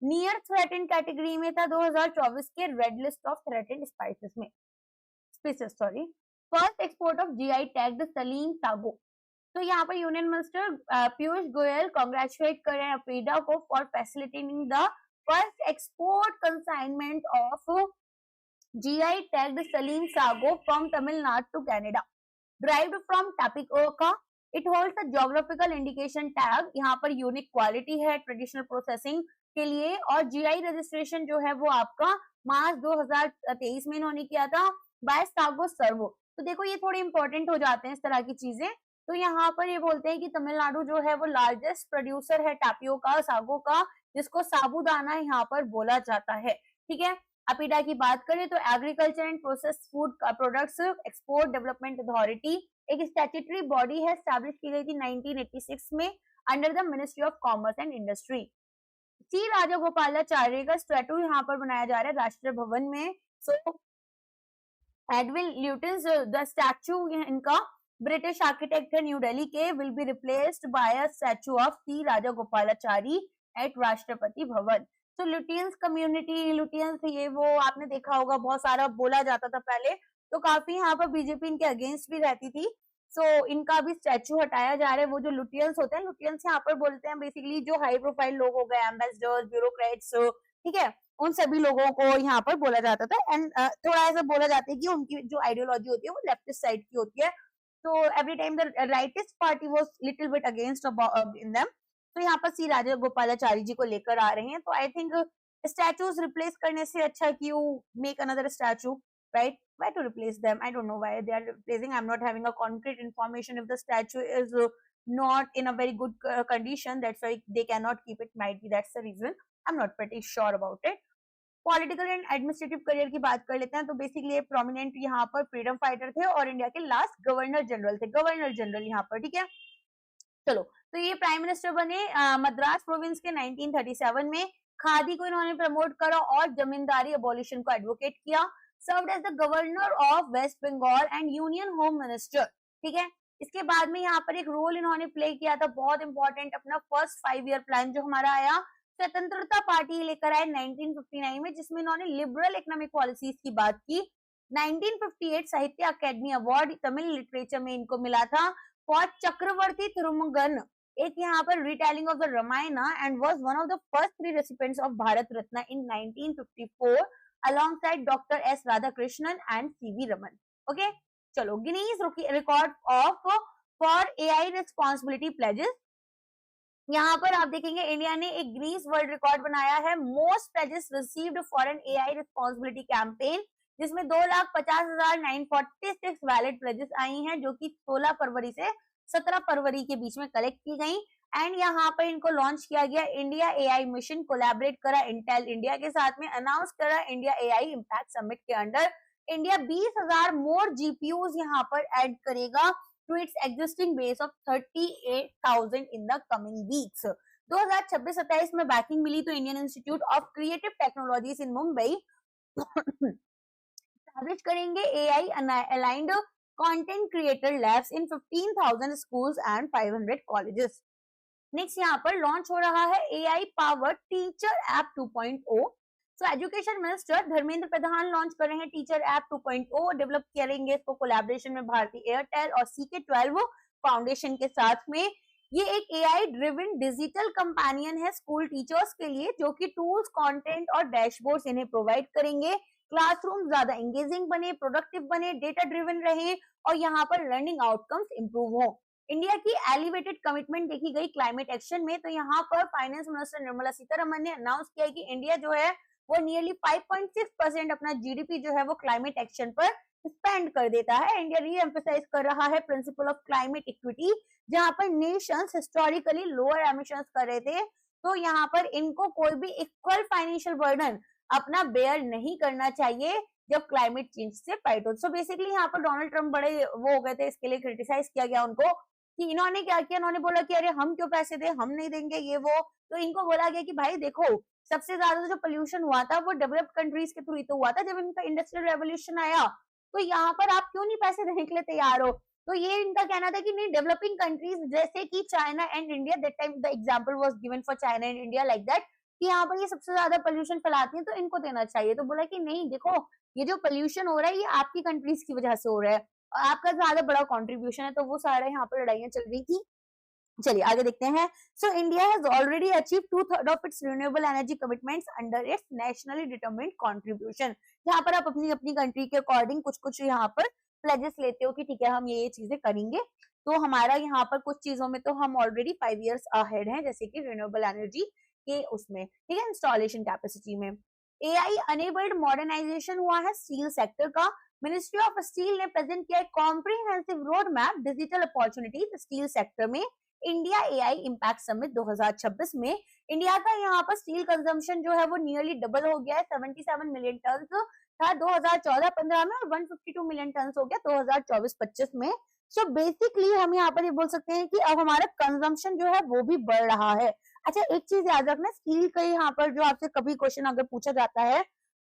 near threatened category में था 2024 के red list of threatened spices में, species sorry. First export of GI tagged Salem sago. तो यहाँ पर union minister Piyush Goyal congratulate कर रहे हैं अफ्रीडा को for facilitating the first export consignment of GI tagged Salem sago from Tamil Nadu to Canada, derived from tapioca. It holds a geographical indication tag, यहाँ पर यूनिक क्वालिटी है ट्रेडिशनल प्रोसेसिंग के लिए, और जीआई रजिस्ट्रेशन जो है वो आपका मार्च 2023 में इन्होंने किया था बाय सागो सर्वो। तो देखो ये थोड़े इंपॉर्टेंट हो जाते हैं इस तरह की चीजें, तो यहाँ पर ये बोलते हैं कि तमिलनाडु जो है वो लार्जेस्ट प्रोड्यूसर है टैपियोका सागो का, जिसको साबूदाना यहाँ पर बोला जाता है। ठीक है, अपीडा की बात करें तो agriculture and process food products export development authority एक स्टैट्यूटरी बॉडी है, एस्टैब्लिश की गई थी 1986 में under the ministry of commerce and industry. C Rajagopalachari का स्टैचू यहाँ पर बनाया जा रहा है राष्ट्रीय भवन में। So Edwin Lutyens the statue इनका ब्रिटिश आर्किटेक्ट है न्यू दिल्ली के, will be replaced by a statue of C Rajagopalachari at Rashtrapati Bhavan. तो लुटियंस कम्युनिटी, लुटियंस ये वो आपने देखा होगा, बहुत सारा बोला जाता था पहले, तो काफी यहाँ पर बीजेपी इनके अगेंस्ट भी रहती थी। सो इनका भी स्टैचू हटाया जा रहा है। वो जो लुटियंस होते हैं, लुटियंस यहाँ पर बोलते हैं बेसिकली जो हाई प्रोफाइल लोग हो गए, एम्बेसडर्स, ब्यूरोक्रेट्स, ठीक है, उन सभी लोगों को यहाँ पर बोला जाता था। एंड थोड़ा ऐसा बोला जाता है कि उनकी जो आइडियोलॉजी होती है वो लेफ्टिस्ट साइड की होती है, तो every time the rightist party was little bit against in them. तो यहाँ पर सी राजागोपालाचारी जी को लेकर आ रहे हैं। तो आई थिंक स्टैचूज रिप्लेस करने से अच्छा कि you make another statue, right? Why to replace them? I don't know why they are replacing. I'm not having a concrete information if the statue is not in a very good condition. That's why they cannot keep it. Might be that's the reason. I'm not pretty sure about it. Political and administrative career की बात कर लेते हैं। तो बेसिकली ये प्रोमिनेंट यहाँ पर फ्रीडम फाइटर थे और इंडिया के लास्ट गवर्नर जनरल थे, गवर्नर जनरल यहाँ पर। ठीक है, चलो, तो ये प्राइम मिनिस्टर बने मद्रास प्रोविंस के 1937 में। खादी को इन्होंने प्रमोट करा और जमींदारी अबॉलिशन को एडवोकेट किया। Served as the governor of West Bengal and union home minister. ठीक है, इसके बाद में यहाँ पर एक रोल इन्होंने प्ले किया था बहुत इंपॉर्टेंट, अपना फर्स्ट 5 ईयर प्लान जो हमारा आया स्वतंत्रता पार्टी लेकर आए 1959 में, जिसमें इन्होंने लिबरल इकोनॉमिक पॉलिसीज की बात की। 1958 साहित्य अकेडमी अवार्ड तमिल लिटरेचर में इनको मिला था फॉर चक्रवर्ती तिरुमगन, एक यहाँ पर retelling of the Ramayana, and was one of the first 3 recipients of Bharat Ratna in 1954 alongside Dr. S. Radhakrishnan and C.V. Raman. Okay, चलो, Guinness record of for AI responsibility pledges. यहाँ पर आप देखेंगे इंडिया ने एक गिनीज वर्ल्ड रिकॉर्ड बनाया है, most pledges received for an AI responsibility campaign, जिसमें 2,50,946 वैलिड प्लेजेस आई हैं, जो कि 16 फरवरी से 17 फरवरी के बीच में कलेक्ट की गई। एंड यहाँ पर इनको लॉन्च किया गया इंडिया AI मिशन, कोलैबोरेट करा इंटेल इंडिया के साथ में, अनाउंस करा इंडिया AI इम्पैक्ट समिट के अंडर। इंडिया 20,000 मोर GPUs यहाँ पर ऐड करेगा to its existing base of 38,000 in the coming weeks. 2026-27 में बैकिंग मिली तो Indian institute of creative technologies in Mumbai establish करेंगे AI aligned content creator labs in 15,000 schools and 500 colleges. Next यहाँ पर लॉन्च हो रहा है AI powered teacher app 2.0। So education minister Dharmendra Pradhan launch कर रहे हैं टीचर ऐप 2.0, डेवलप करेंगे इसको कोलैबोरेशन में भारती एयरटेल और CK12 फाउंडेशन के साथ में। ये एक AI ड्रिवन डिजिटल कंपेनियन है स्कूल टीचर्स के लिए, जो कि टूल्स, कंटेंट और डैशबोर्ड्स इन्हें प्रोवाइड करेंगे। क्लासरूम ज्यादा एंगेजिंग बने, प्रोडक्टिव बने, डेटा ड्रिवन रहे और यहाँ पर लर्निंग आउटकम्स इंप्रूव हो। इंडिया की एलिवेटेड कमिटमेंट देखी गई क्लाइमेट एक्शन में। तो यहाँ पर फाइनेंस मिनिस्टर निर्मला सीतारमन ने अनाउंस किया कि इंडिया जो है वो नियरली 5.6% अपना GDP जो है वो क्लाइमेट एक्शन पर स्पेंड कर देता है। इंडिया री एम्फसाइज कर रहा है प्रिंसिपल ऑफ क्लाइमेट इक्विटी, जहां पर नेशंस हिस्टोरिकली लोअर एमिशंस कर रहे थे, तो यहाँ पर इनको कोई भी इक्वल फाइनेंशियल बर्डन अपना बेयर नहीं करना चाहिए जब क्लाइमेट चेंज से फाइट हो। सो बेसिकली यहाँ पर डोनाल्ड ट्रम्प बड़े वो हो गए थे, इसके लिए क्रिटिसाइज किया गया उनको कि इन्होंने क्या किया, इन्होंने बोला कि अरे हम क्यों पैसे दे, हम नहीं देंगे ये वो। तो इनको बोला गया कि भाई देखो, सबसे ज्यादा जो पोल्यूशन हुआ था वो डेवलप्ड कंट्रीज के थ्रू ही तो हुआ था जब इनका इंडस्ट्रियल रेवोल्यूशन आया, तो यहाँ पर आप क्यों नहीं पैसे देने के लिए तैयार हो। तो ये इनका कहना था कि नहीं, डेवलपिंग कंट्रीज जैसे कि China and India, that time the example was given for China and India like that, कि यहाँ पर ये सबसे ज्यादा पोल्यूशन फैलाती है तो इनको देना चाहिए। तो बोला कि नहीं देखो, ये जो पोल्यूशन हो रहा है ये आपकी कंट्रीज की वजह से हो रहा है और आपका ज्यादा बड़ा कंट्रीब्यूशन है। तो वो सारे यहाँ पर लड़ाइयां चल रही थी। चलिए आगे देखते हैं। So India has already achieve 2/3 of its renewable energy commitments under its nationally determined contribution. यहाँ पर आप अपनी अपनी कंट्री के अकॉर्डिंग कुछ कुछ यहाँ पर प्लेजेस लेते हो कि ठीक है हम ये चीजें करेंगे। तो हमारा यहाँ पर कुछ चीजों में तो हम ऑलरेडी 5 इयर्स अहेड हैं, जैसे कि रिन्यूएबल एनर्जी के उसमें, ठीक है, इंस्टॉलेशन कैपेसिटी में। AI अनेबल्ड मॉडर्नाइजेशन हुआ है स्टील सेक्टर का। मिनिस्ट्री ऑफ स्टील ने प्रेजेंट किया एक comprehensive road map digital opportunities steel sector में इंडिया एआई इम्पैक्ट समिट 2026 में। इंडिया का यहाँ पर स्टील कंजम्पशन जो है वो नियरली डबल हो गया है, 77 मिलियन टन था 2014-15 में और 152 मिलियन टन हो गया 2024-25 में। सो बेसिकली हम यहाँ पर ये बोल सकते हैं कि अब हमारा कंजम्पशन जो है वो भी बढ़ रहा है। अच्छा, एक चीज याद रखना, स्टील का यहाँ पर जो आपसे कभी क्वेश्चन अगर पूछा जाता है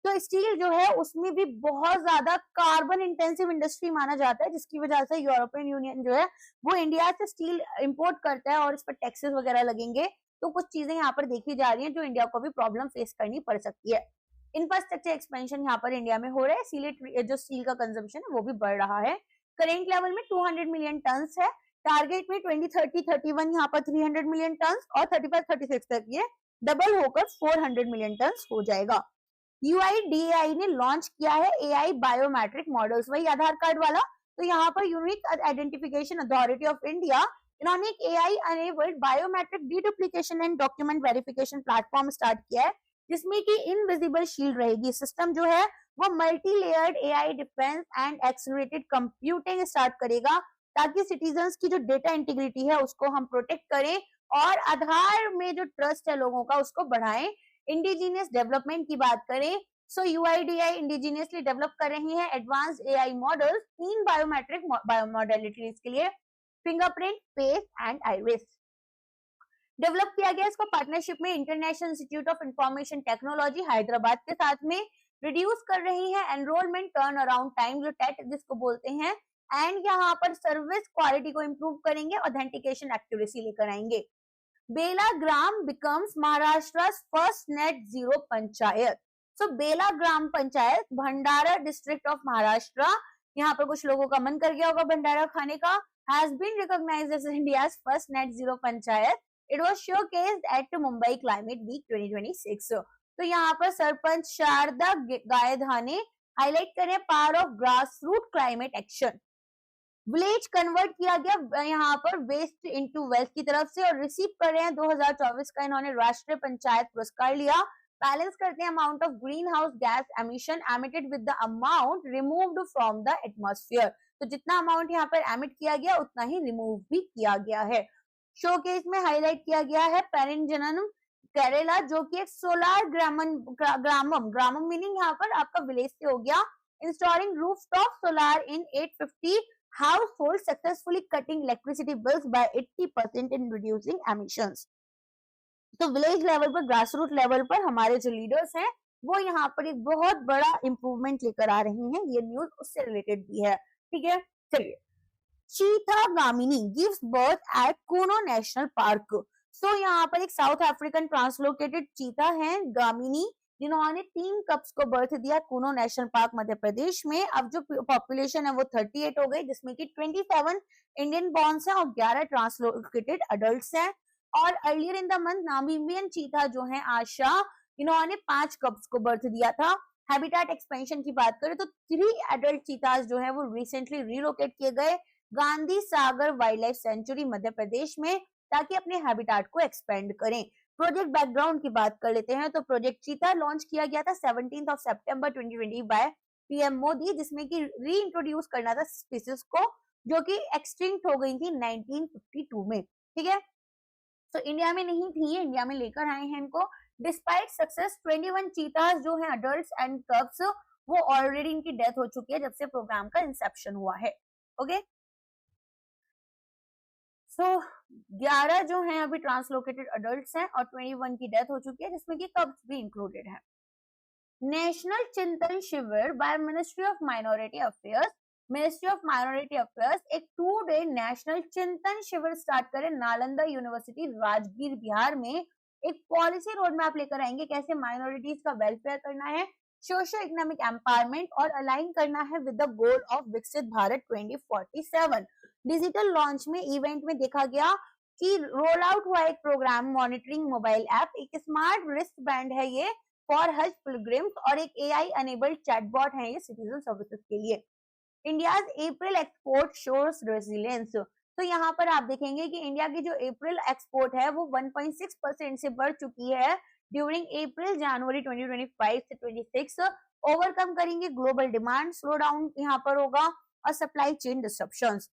तो स्टील जो है उसमें भी बहुत ज्यादा कार्बन इंटेंसिव इंडस्ट्री माना जाता है, जिसकी वजह से यूरोपियन यूनियन जो है वो इंडिया से स्टील इंपोर्ट करता है और इस पर टैक्सेस वगैरह लगेंगे। तो कुछ चीजें यहाँ पर देखी जा रही हैं जो इंडिया को भी प्रॉब्लम फेस करनी पड़ सकती है। इंफ्रास्ट्रक्चर एक्सपेंशन यहाँ पर इंडिया में हो रहा है, इसीलिए जो स्टील का कंजम्पशन है वो भी बढ़ रहा है। करेंट लेवल में 200 मिलियन टन है, टारगेट में 2030-31 यहाँ पर 300 मिलियन टन और 35-36 तक ये डबल होकर 400 मिलियन टन हो जाएगा। UIDAI ने लॉन्च किया है AI बायोमेट्रिक मॉडल्स, वही आधार कार्ड वाला। तो यहाँ पर unique identification authority of India इन्होंने एक AI enabled biometric deduplication and document verification platform start किया है, जिसमें कि इनविजिबल शील्ड रहेगी। सिस्टम जो है वो multi layered AI defence and accelerated computing start करेगा, ताकि सिटीजन्स की जो डेटा इंटीग्रिटी है उसको हम प्रोटेक्ट करें और आधार में जो ट्रस्ट है लोगों का उसको बढ़ाएं। इंडिजीनियस डेवलपमेंट की बात करें सो UIDAI इंडिजीनियसली डेवलप कर रही है advanced AI models 3 biometric modalities के लिए, fingerprint, face and iris. Develop किया गया इसको पार्टनरशिप में international institute of information technology Hyderabad के साथ में। रिड्यूस कर रही है एनरोलमेंट टर्न अराउंड टाइम, जो टेट जिसको बोलते हैं, एंड यहाँ पर सर्विस क्वालिटी को इंप्रूव करेंगे, ऑथेंटिकेशन एक्यूरेसी लेकर आएंगे। Belagram becomes Maharashtra first net zero panchayat. So Bela Gram panchayat Bhandara district of Maharashtra, यहाँ पर कुछ लोगों का मन कर गया होगा भंडारा खाने का, has been recognised as India's first net zero panchayat. It was showcased at Mumbai climate week 2026। तो यहाँ पर सरपंच शारदा गायधा ने हाईलाइट करे power of grass root climate action. Village convert किया गया यहाँ पर वेस्ट इनटू वेल्थ की तरफ से और रिसीव कर रहे हैं 2024 का इन्होंने राष्ट्रीय पंचायत पुरस्कार लिया। बैलेंस करते हैं amount of green house gas emission emitted with the amount removed from the atmosphere. तो जितना अमाउंट यहाँ पर एमिट किया गया उतना ही रिमूव भी किया गया है। शोकेस में हाईलाइट किया गया है पेरिंजनम केरला, जो कि एक सोलर ग्रामम मीनिंग यहाँ पर आपका विलेज से हो गया, installing rooftop solar in 850 household successfully cutting electricity bills by 80% in reducing emissions। तो विलेज लेवल पर, ग्रास रूट लेवल पर हमारे जो लीडर्स हैं वो यहाँ पर एक बहुत बड़ा इंप्रूवमेंट लेकर आ रहे हैं। ये न्यूज उससे रिलेटेड भी है, ठीक है। चलिए, cheetah Gamini gives birth at Kuno national park. So यहाँ पर एक साउथ अफ्रीकन ट्रांसलोकेटेड चीता है गामिनी, जिन्होंने 3 कप्स को बर्थ दिया कूनो नेशनल पार्क मध्य प्रदेश में। अब जो पॉपुलेशन है वो 38 हो गई, जिसमें कि 27 इंडियन बॉर्न्स हैं और 11 ट्रांसलोकेटेड अडल्ट्स हैं। और earlier in the month Namibian चीता जो है आशा, इन्होंने 5 कप्स को बर्थ दिया था। हैबिटेट एक्सपेंशन की बात करें तो 3 एडल्ट चीताज जो है वो रिसेंटली रिलोकेट किए गए Gandhi Sagar wild life sanctuary Madhya Pradesh में, ताकि अपने हैबिटेट को एक्सपेंड करें। प्रोजेक्ट बैकग्राउंड की बात कर लेते हैं तो प्रोजेक्ट चीता लॉन्च किया गया था 17 सितंबर 2020 बाय पीएम मोदी, जिसमें कि री इंट्रोड्यूस करना था स्पीसीज को जो कि एक्सटिंक्ट हो गई थी 1952 में, ठीक है। तो इंडिया में नहीं थी, इंडिया में लेकर आए हैं इनको। डिस्पाइट सक्सेस 21 चीताज जो है अडल्ट्स एंड कब्स, वो ऑलरेडी इनकी डेथ हो चुकी है जब से प्रोग्राम का इंसेप्शन हुआ है, ओके। सो 11 जो हैं अभी ट्रांसलोकेटेड अडल्ट्स हैं और 21 की डेथ हो चुकी है, जिसमें कि कब्स भी इंक्लूडेड है। नेशनल चिंतन शिविर by ministry of minority affairs, ministry of minority affairs एक 2-डे नेशनल चिंतन शिविर स्टार्ट करे नालंदा यूनिवर्सिटी राजगीर बिहार में। एक पॉलिसी रोड मैप लेकर आएंगे कैसे माइनॉरिटीज का वेलफेयर करना है, सोशो इकोनॉमिक एम्पावरमेंट और अलाइन करना है विद द गोल ऑफ विकसित भारत 2047। डिजिटल लॉन्च में इवेंट में देखा गया कि रोल आउट हुआ एक प्रोग्राम मॉनिटरिंग मोबाइल ऐप, एक स्मार्ट रिस्ट बैंड है ये फॉर हज पिलग्रिम्स और एक AI अनेबल्ड चैटबॉट है ये सिटीजन सर्विसेज के लिए। इंडियाज अप्रैल एक्सपोर्ट शोर्स रेजिलियंस। तो यहाँ पर आप देखेंगे कि इंडिया की जो अप्रैल एक्सपोर्ट है वो 1.6% से बढ़ चुकी है ड्यूरिंग अप्रैल जनवरी 2025 से 26 ओवरकम करेंगे ग्लोबल डिमांड स्लो डाउन यहाँ पर होगा और सप्लाई चेन डिस्ट्रप्शंस।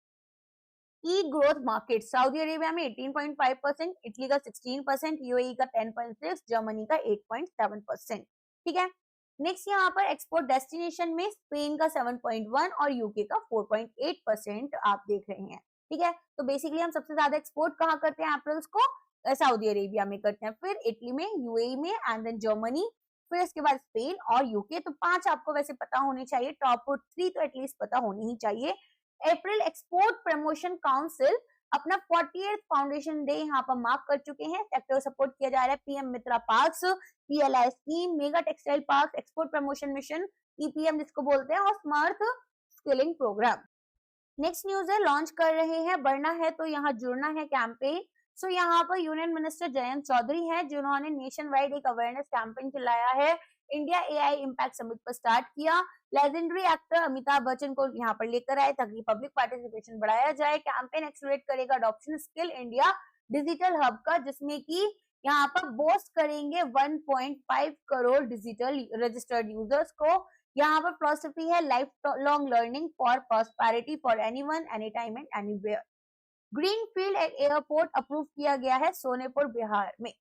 की ग्रोथ मार्केट सऊदी अरेबिया में 18.5%, इटली का 16%, यूएई का 10.6%, जर्मनी का 8.7%। ठीक है, नेक्स्ट यहाँ पर एक्सपोर्ट डेस्टिनेशन में स्पेन का 7.1 और यूके का 4.8% आप देख रहे हैं। ठीक है, तो बेसिकली हम सबसे ज्यादा एक्सपोर्ट कहाँ करते हैं एप्पल्स को? सऊदी अरेबिया में करते हैं, फिर इटली में, यूएई में एंड देन जर्मनी, फिर इसके बाद स्पेन और यूके। तो 5 आपको वैसे पता होने चाहिए, टॉप 3 तो एटलीस्ट पता होनी ही चाहिए। अप्रैल एक्सपोर्ट प्रमोशन काउंसिल अपना 48th फाउंडेशन डे यहाँ पर मार्क कर चुके हैं। सेक्टर सपोर्ट किया जा रहा है PM Mitra parks, PLI scheme, mega textile park, export promotion mission EPM जिसको बोलते हैं, और smart skilling programme. Next news है, लॉन्च कर रहे हैं बढ़ना है तो यहाँ जुड़ना है कैंपेन। सो यहाँ पर यूनियन मिनिस्टर जयंत चौधरी हैं जिन्होंने नेशन वाइड एक अवेयरनेस कैंपेन चलाया है, इंडिया एआई इम्पैक्ट समिट पर स्टार्ट किया। लेजेंडरी एक्टर अमिताभ बच्चन को यहाँ पर लेकर आए ताकि पब्लिक पार्टिसिपेशन बढ़ाया जाए। कैंपेन एक्सलरेट करेगा adoption skill India digital hub का, जिसमें कि यहाँ पर बोस्ट करेंगे 1.5 करोड़ डिजिटल रजिस्टर्ड यूजर्स को। यहाँ पर फिलॉसफी है life long learning for prosperity for anyone any time and anywhere. Greenfield airport approve किया गया है सोनेपुर बिहार में।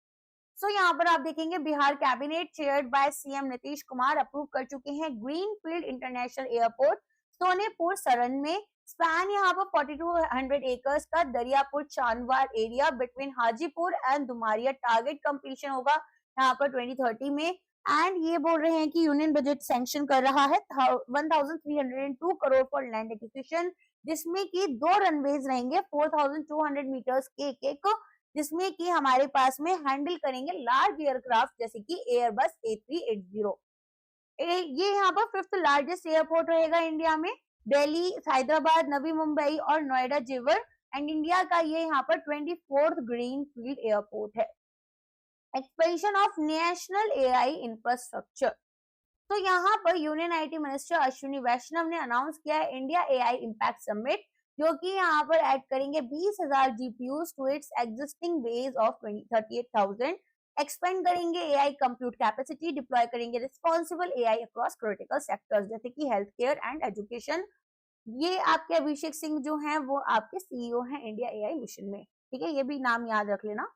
सो यहाँ पर आप देखेंगे Bihar cabinet chaired by CM Nitish Kumar approve कर चुके हैं greenfield international airport Sonepur Saran में। स्पैन यहाँ पर 4200 एकर्स का Dariyapur Chandwar area between Hajipur and Dumaria, target completion होगा यहाँ पर 2030 में। एंड ये बोल रहे हैं कि यूनियन बजट सैंक्शन कर रहा है 1302 करोड़ फॉर लैंड एक्विजिशन, जिसमें कि 2 रनवेज रहेंगे 4200 मीटर्स के एक, जिसमें कि हमारे पास में हैंडल करेंगे लार्ज एयरक्राफ्ट जैसे कि एयरबस A380। ये यहाँ पर 5th लार्जेस्ट एयरपोर्ट रहेगा इंडिया में। दिल्ली, हैदराबाद, नवी मुंबई और नोएडा जेवर एंड इंडिया का ये यहाँ पर 24th ग्रीनफील्ड एयरपोर्ट है। Expansion of national AI infrastructure. तो यहाँ पर यूनियन आईटी मिनिस्टर अश्विनी वैष्णव ने अनाउंस किया है इंडिया एआई इम्पैक्ट समिट, जो कि यहाँ पर ऐड करेंगे 20,000 GPUs to its existing base of 38,000। Expand करेंगे एआई कंप्यूट कैपेसिटी, डिप्लॉय करेंगे responsible AI across critical sectors जैसे कि हेल्थ केयर एंड एजुकेशन। ये आपके अभिषेक सिंह जो हैं वो आपके सीईओ हैं इंडिया एआई मिशन में। ठीक है, ये भी नाम याद रख लेना।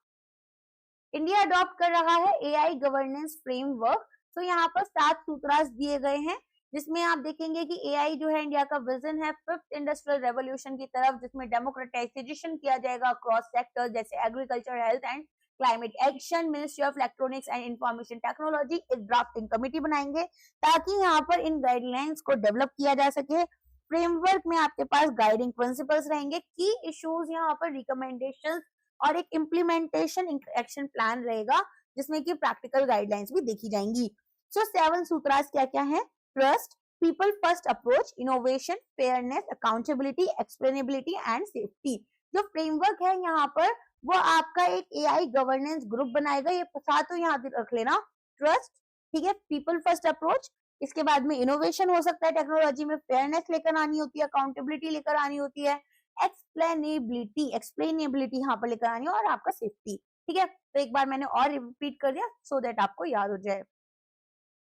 इंडिया अडॉप्ट कर रहा है एआई गवर्नेंस फ्रेमवर्क। तो यहाँ पर 7 सूत्रास दिए गए हैं, जिसमें आप देखेंगे कि एआई जो है इंडिया का विजन है 5th इंडस्ट्रियल रेवोल्यूशन की तरफ, जिसमें डेमोक्रेटाइजेशन किया जाएगा अक्रॉस सेक्टर्स जैसे agriculture, health and climate action. Ministry of electronics and information technology एक ड्राफ्टिंग कमेटी बनाएंगे ताकि यहाँ पर इन गाइडलाइंस को डेवलप किया जा सके। फ्रेमवर्क में आपके पास गाइडिंग प्रिंसिपल्स रहेंगे, की इश्यूज यहाँ पर रिकमेंडेशंस और एक इम्प्लीमेंटेशन एक्शन प्लान रहेगा जिसमें कि प्रैक्टिकल गाइडलाइंस भी देखी जाएंगी। सो 7 सूत्रास क्या क्या है? Trust, people first approach, innovation, fairness, accountability, explainability and safety. जो फ्रेमवर्क है यहाँ पर वो आपका एक एआई गवर्नेंस ग्रुप बनाएगा। ये सातों यहाँ रख लेना, ट्रस्ट, ठीक है, पीपल फर्स्ट अप्रोच, इसके बाद में इनोवेशन हो सकता है टेक्नोलॉजी में, फेयरनेस लेकर आनी होती है, अकाउंटेबिलिटी लेकर आनी होती है, एक्सप्लेनेबिलिटी यहाँ पर लेकर आनी है, और आपका सेफ्टी। ठीक है, तो एक बार मैंने और रिपीट कर दिया सो दैट आपको याद हो जाए।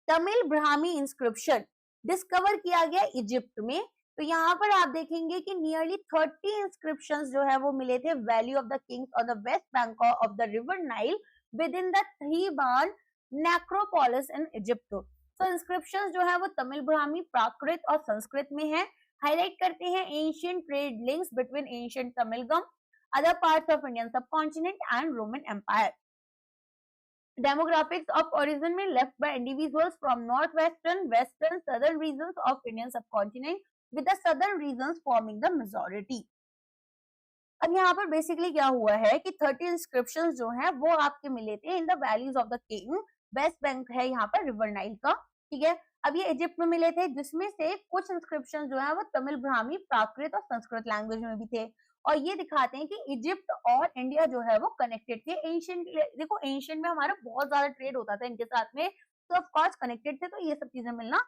तमिल ब्राह्मी इंस्क्रिप्शन डिस्कवर किया गया इजिप्ट में। तो यहाँ पर आप देखेंगे कि नियरली 30 इंस्क्रिप्शंस जो है वो मिले थे valley of the kings on the west bank of the river Nile within the Theban necropolis in Egypt. तो इंस्क्रिप्शंस जो है वो तमिल ब्राह्मी, प्राकृत और संस्कृत में है। हाईलाइट करते हैं ancient trade links between ancient Tamilagam, other parts of Indian subcontinent and Roman Empire. Demographics of origin में left by individuals from northwestern, western, southern regions of Indian subcontinent with the southern regions forming the majority. अब यहाँ पर बेसिकली क्या हुआ है कि 30 इंस्क्रिप्शंस जो हैं वो आपके मिले थे in the valleys of the king, West Bank है यहाँ पर रिवर नाइल का। ठीक है, अब ये इजिप्ट में मिले थे, जिसमें से कुछ इंस्क्रिप्शन जो है वो तमिल ब्राह्मी, प्राकृत और संस्कृत लैंग्वेज में भी थे, और ये दिखाते हैं कि इजिप्ट और इंडिया जो है वो कनेक्टेड थे। एंशिएंट, देखो एंशिएंट में हमारा बहुत ज्यादा ट्रेड होता था इनके साथ में, तो ऑफ कोर्स कनेक्टेड थे, तो ये सब चीजें मिलना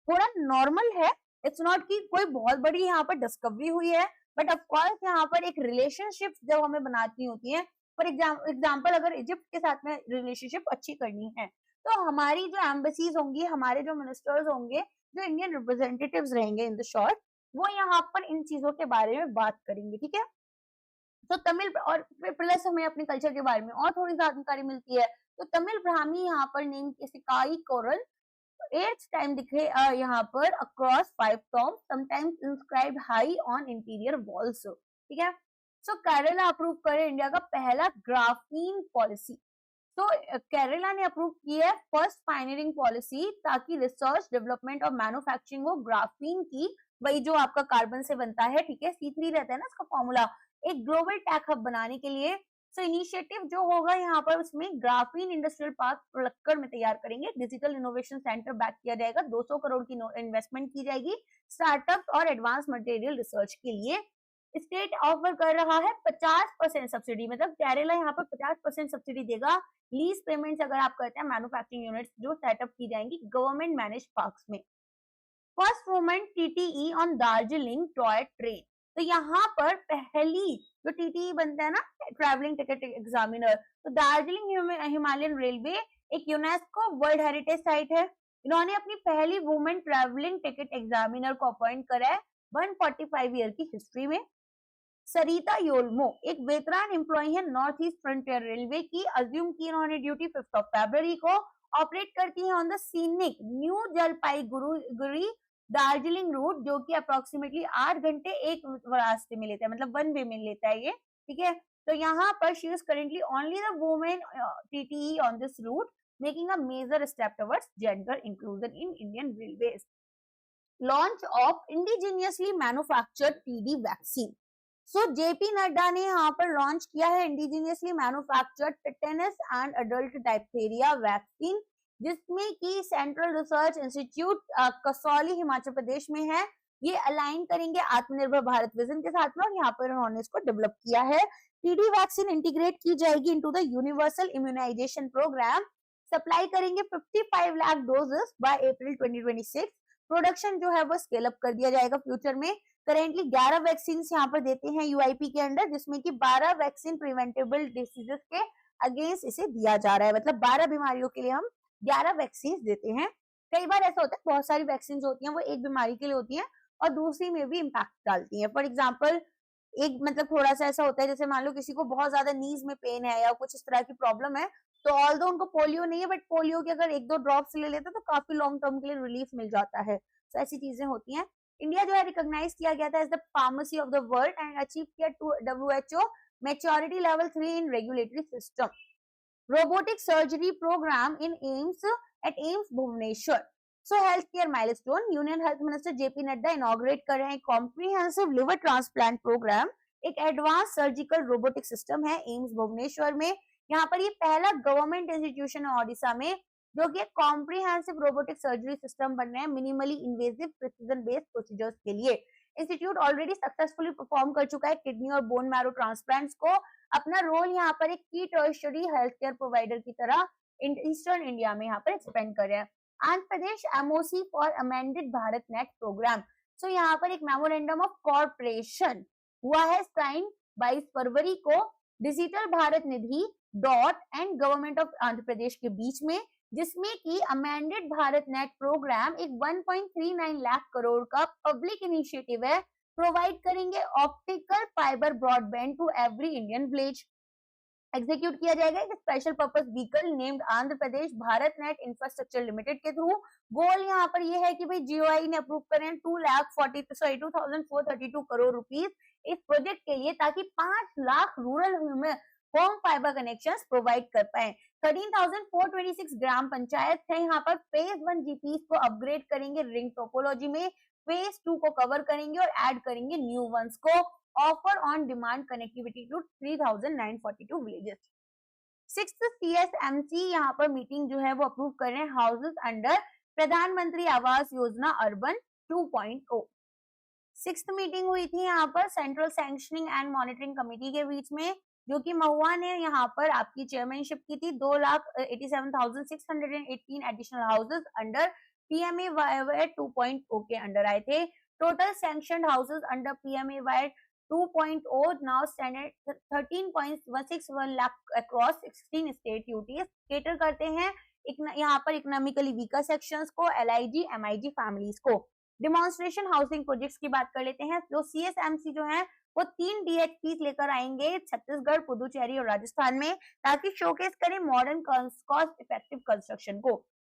थोड़ा नॉर्मल है। इट्स नॉट कि कोई बहुत बड़ी यहाँ पर डिस्कवरी हुई है, बट ऑफ कोर्स यहाँ पर एक रिलेशनशिप जब हमें बनानी होती है, फॉर एग्जाम्पल अगर इजिप्ट के साथ में रिलेशनशिप अच्छी करनी है तो हमारी जो एम्बेसीज होंगी, हमारे जो मिनिस्टर्स होंगे, जो इंडियन रिप्रेजेंटेटिव्स रहेंगे इन द शॉर्ट, वो यहाँ पर इन चीजों के बारे में बात करेंगे, ठीक है। तो तमिल और प्लस हमें अपने कल्चर के बारे में और थोड़ी जानकारी मिलती है। तो तमिल ब्राह्मी यहाँ पर नेम सिकाई कोरल 8th टाइम दिखे यहाँ पर across 5 Tom sometimes inscribed high on interior walls, ठीक है। सो केरला अप्रूव करे इंडिया का पहला ग्राफीन पॉलिसी। तो केरला ने अप्रूव की है फर्स्ट पायनियरिंग पॉलिसी ताकि रिसर्च डेवलपमेंट और मैन्युफैक्चरिंग हो ग्राफीन की, वही जो आपका कार्बन से बनता है, ठीक है, C3 रहता है ना इसका फॉर्मूला, एक ग्लोबल टेक हब बनाने के लिए। सो इनिशिएटिव जो होगा यहाँ पर उसमें ग्राफीन इंडस्ट्रियल पार्क पलक्कड़ में तैयार करेंगे, डिजिटल इनोवेशन सेंटर बैक किया जाएगा, 200 करोड़ की इन्वेस्टमेंट की जाएगी स्टार्टअप और एडवांस मटेरियल रिसर्च के लिए। स्टेट ऑफर कर रहा है 50% सब्सिडी, मतलब केरला यहाँ पर 50% सब्सिडी देगा लीज पेमेंट्स अगर आप करते हैं मैन्युफैक्चरिंग यूनिट्स जो सेटअप की जाएंगी गवर्नमेंट मैनेज पार्क्स में। First women TTE on Darjeeling toy train. तो यहाँ पर पहली जो TTE बनता है ना, ट्रैवलिंग टिकट एग्जामिनर, तो दार्जिलिंग हिमालयन रेलवे एक यूनेस्को वर्ल्ड हेरिटेज साइट है, इन्होंने अपनी पहली वुमेन ट्रैवलिंग टिकट एग्जामिनर को अपॉइंट करा है 145 ईयर की हिस्ट्री में। सरिता योल्मो एक वेतरान एम्प्लॉय है नॉर्थ ईस्ट फ्रंटियर रेलवे की, अज्यूम की इन्होंने ड्यूटी 5 फरवरी को, ऑपरेट करती है on the scenic New Jalpaiguri Darjeeling route, जो कि अप्रोक्सीमेटली 8 घंटे एक रास्ते में लेता है, मतलब 1 वे में लेता है ये, ठीक है। तो यहाँ पर she is currently only the women TTE on this route, making a major step towards gender inclusion in Indian railways. Launch of indigenously manufactured TD vaccine. So JP Nadda ने यहाँ पर लॉन्च किया है indigenously manufactured tetanus and adult diphtheria vaccine, जिसमें कि central research institute Kasauli Himachal Pradesh में है। ये अलाइन करेंगे आत्मनिर्भर भारत विजन के साथ में, और यहाँ पर उन्होंने इसको डेवलप किया है। TD वैक्सीन इंटीग्रेट की जाएगी into the universal immunisation programme, supply करेंगे 55 lakh doses by April 2026। Production जो है वो स्केल अप कर दिया जाएगा फ्यूचर में। करेंटली 11 वैक्सीन यहाँ पर देते हैं UIP के अंडर, जिसमें कि 12 वैक्सीन प्रिवेंटेबल डिसीजेस के अगेंस्ट इसे दिया जा रहा है, मतलब 12 बीमारियों के लिए हम 11 वैक्सीन देते हैं। कई बार ऐसा होता है बहुत सारी वैक्सीन होती हैं वो एक बीमारी के लिए होती हैं और दूसरी में भी इम्पैक्ट डालती हैं। फॉर एग्जाम्पल एक मतलब थोड़ा सा ऐसा होता है, जैसे मान लो किसी को बहुत ज्यादा नीज में पेन है या कुछ इस तरह की प्रॉब्लम है, तो ऑल्दो उनको पोलियो नहीं है, बट पोलियो के अगर 1-2 ड्रॉप्स ले लेते तो काफी लॉन्ग टर्म के लिए रिलीफ मिल जाता है। तो ऐसी चीजें होती हैं। इंडिया जो है रिकॉग्नाइज किया गया था as the pharmacy of the world and achieve किया WHO maturity level 3 in regulatory system. Robotic surgery programme in AIIMS Bhubaneswar. So health care milestone, union health minister JP Nadda inaugurate कर रहे हैं कॉम्प्रिहेंसिव लिवर ट्रांसप्लांट प्रोग्राम, एक एडवांस सर्जिकल रोबोटिक सिस्टम है एम्स भुवनेश्वर में। यहाँ पर ये पहला गवर्नमेंट इंस्टीट्यूशन है ओडिशा में जो कि कॉम्प्रिहेंसिव रोबोटिक सर्जरी सिस्टम बन रहे हैं minimally invasive precision based procedures के लिए। इंस्टीट्यूट ऑलरेडी सक्सेसफुली परफॉर्म कर चुका है किडनी और बोन मैरो ट्रांसप्लांट्स को। अपना रोल यहाँ पर एक की टर्शियरी हेल्थ केयर प्रोवाइडर की तरह ईस्टर्न इंडिया में यहाँ पर एक्सपेंड कर रहे हैं। Andhra Pradesh MOC for amended Bharat net program. So यहाँ पर एक मेमोरेंडम ऑफ कॉर्पोरेशन हुआ है साइन 22 फरवरी को digital Bharat Nidhi and government of Andhra Pradesh के बीच में, जिसमें कि अमेंडेड भारत नेट प्रोग्राम एक 1.39 लाख करोड़ का पब्लिक इनिशिएटिव है, प्रोवाइड करेंगे optical fibre broadband to every Indian village. Execute किया जाएगा एक special purpose vehicle named Andhra Pradesh Bharat net infrastructure limited के थ्रू। गोल यहाँ पर ये है कि भाई GOI ने अप्रूव करें 2,42,432 करोड़ रुपीस इस प्रोजेक्ट के लिए, ताकि 5 lakh rural home fibre connections provide कर पाए। 13,426 ग्राम पंचायत है यहाँ पर। फेज 1 GPs को अपग्रेड करेंगे रिंग टोपोलॉजी में, फेज 2 को कवर करेंगे और ऐड करेंगे न्यू वंस को। Offer on demand connectivity to 3,942 villages. 6th CSMC यहाँ पर मीटिंग जो है वो अप्रूव कर रहे हैं हाउसेस अंडर प्रधानमंत्री Awas Yojana urban 2.0। 6th meeting हुई थी यहाँ पर central sanctioning and monitoring committee के बीच में, जो कि महुआ ने यहाँ पर आपकी चेयरमैनशिप की थी। 2,87,618 एडिशनल हाउसेस अंडर PMAY 2.0 के अंडर आए थे। Total sanctioned houses under PMAY 2.0 now stand at 13.161 lakh across 16 state UTs, cater करते हैं यहाँ पर इकोनॉमिकली वीकर सेक्शंस को, LIG MIG फैमिलीज को। डिमॉन्स्ट्रेशन हाउसिंग प्रोजेक्ट्स की बात कर लेते हैं। जो CSMC जो है वो 3 DHPs लेकर आएंगे छत्तीसगढ़, पुदुचेरी और राजस्थान में, ताकि शोकेस करें मॉडर्न कॉस्ट इफेक्टिव कंस्ट्रक्शन को।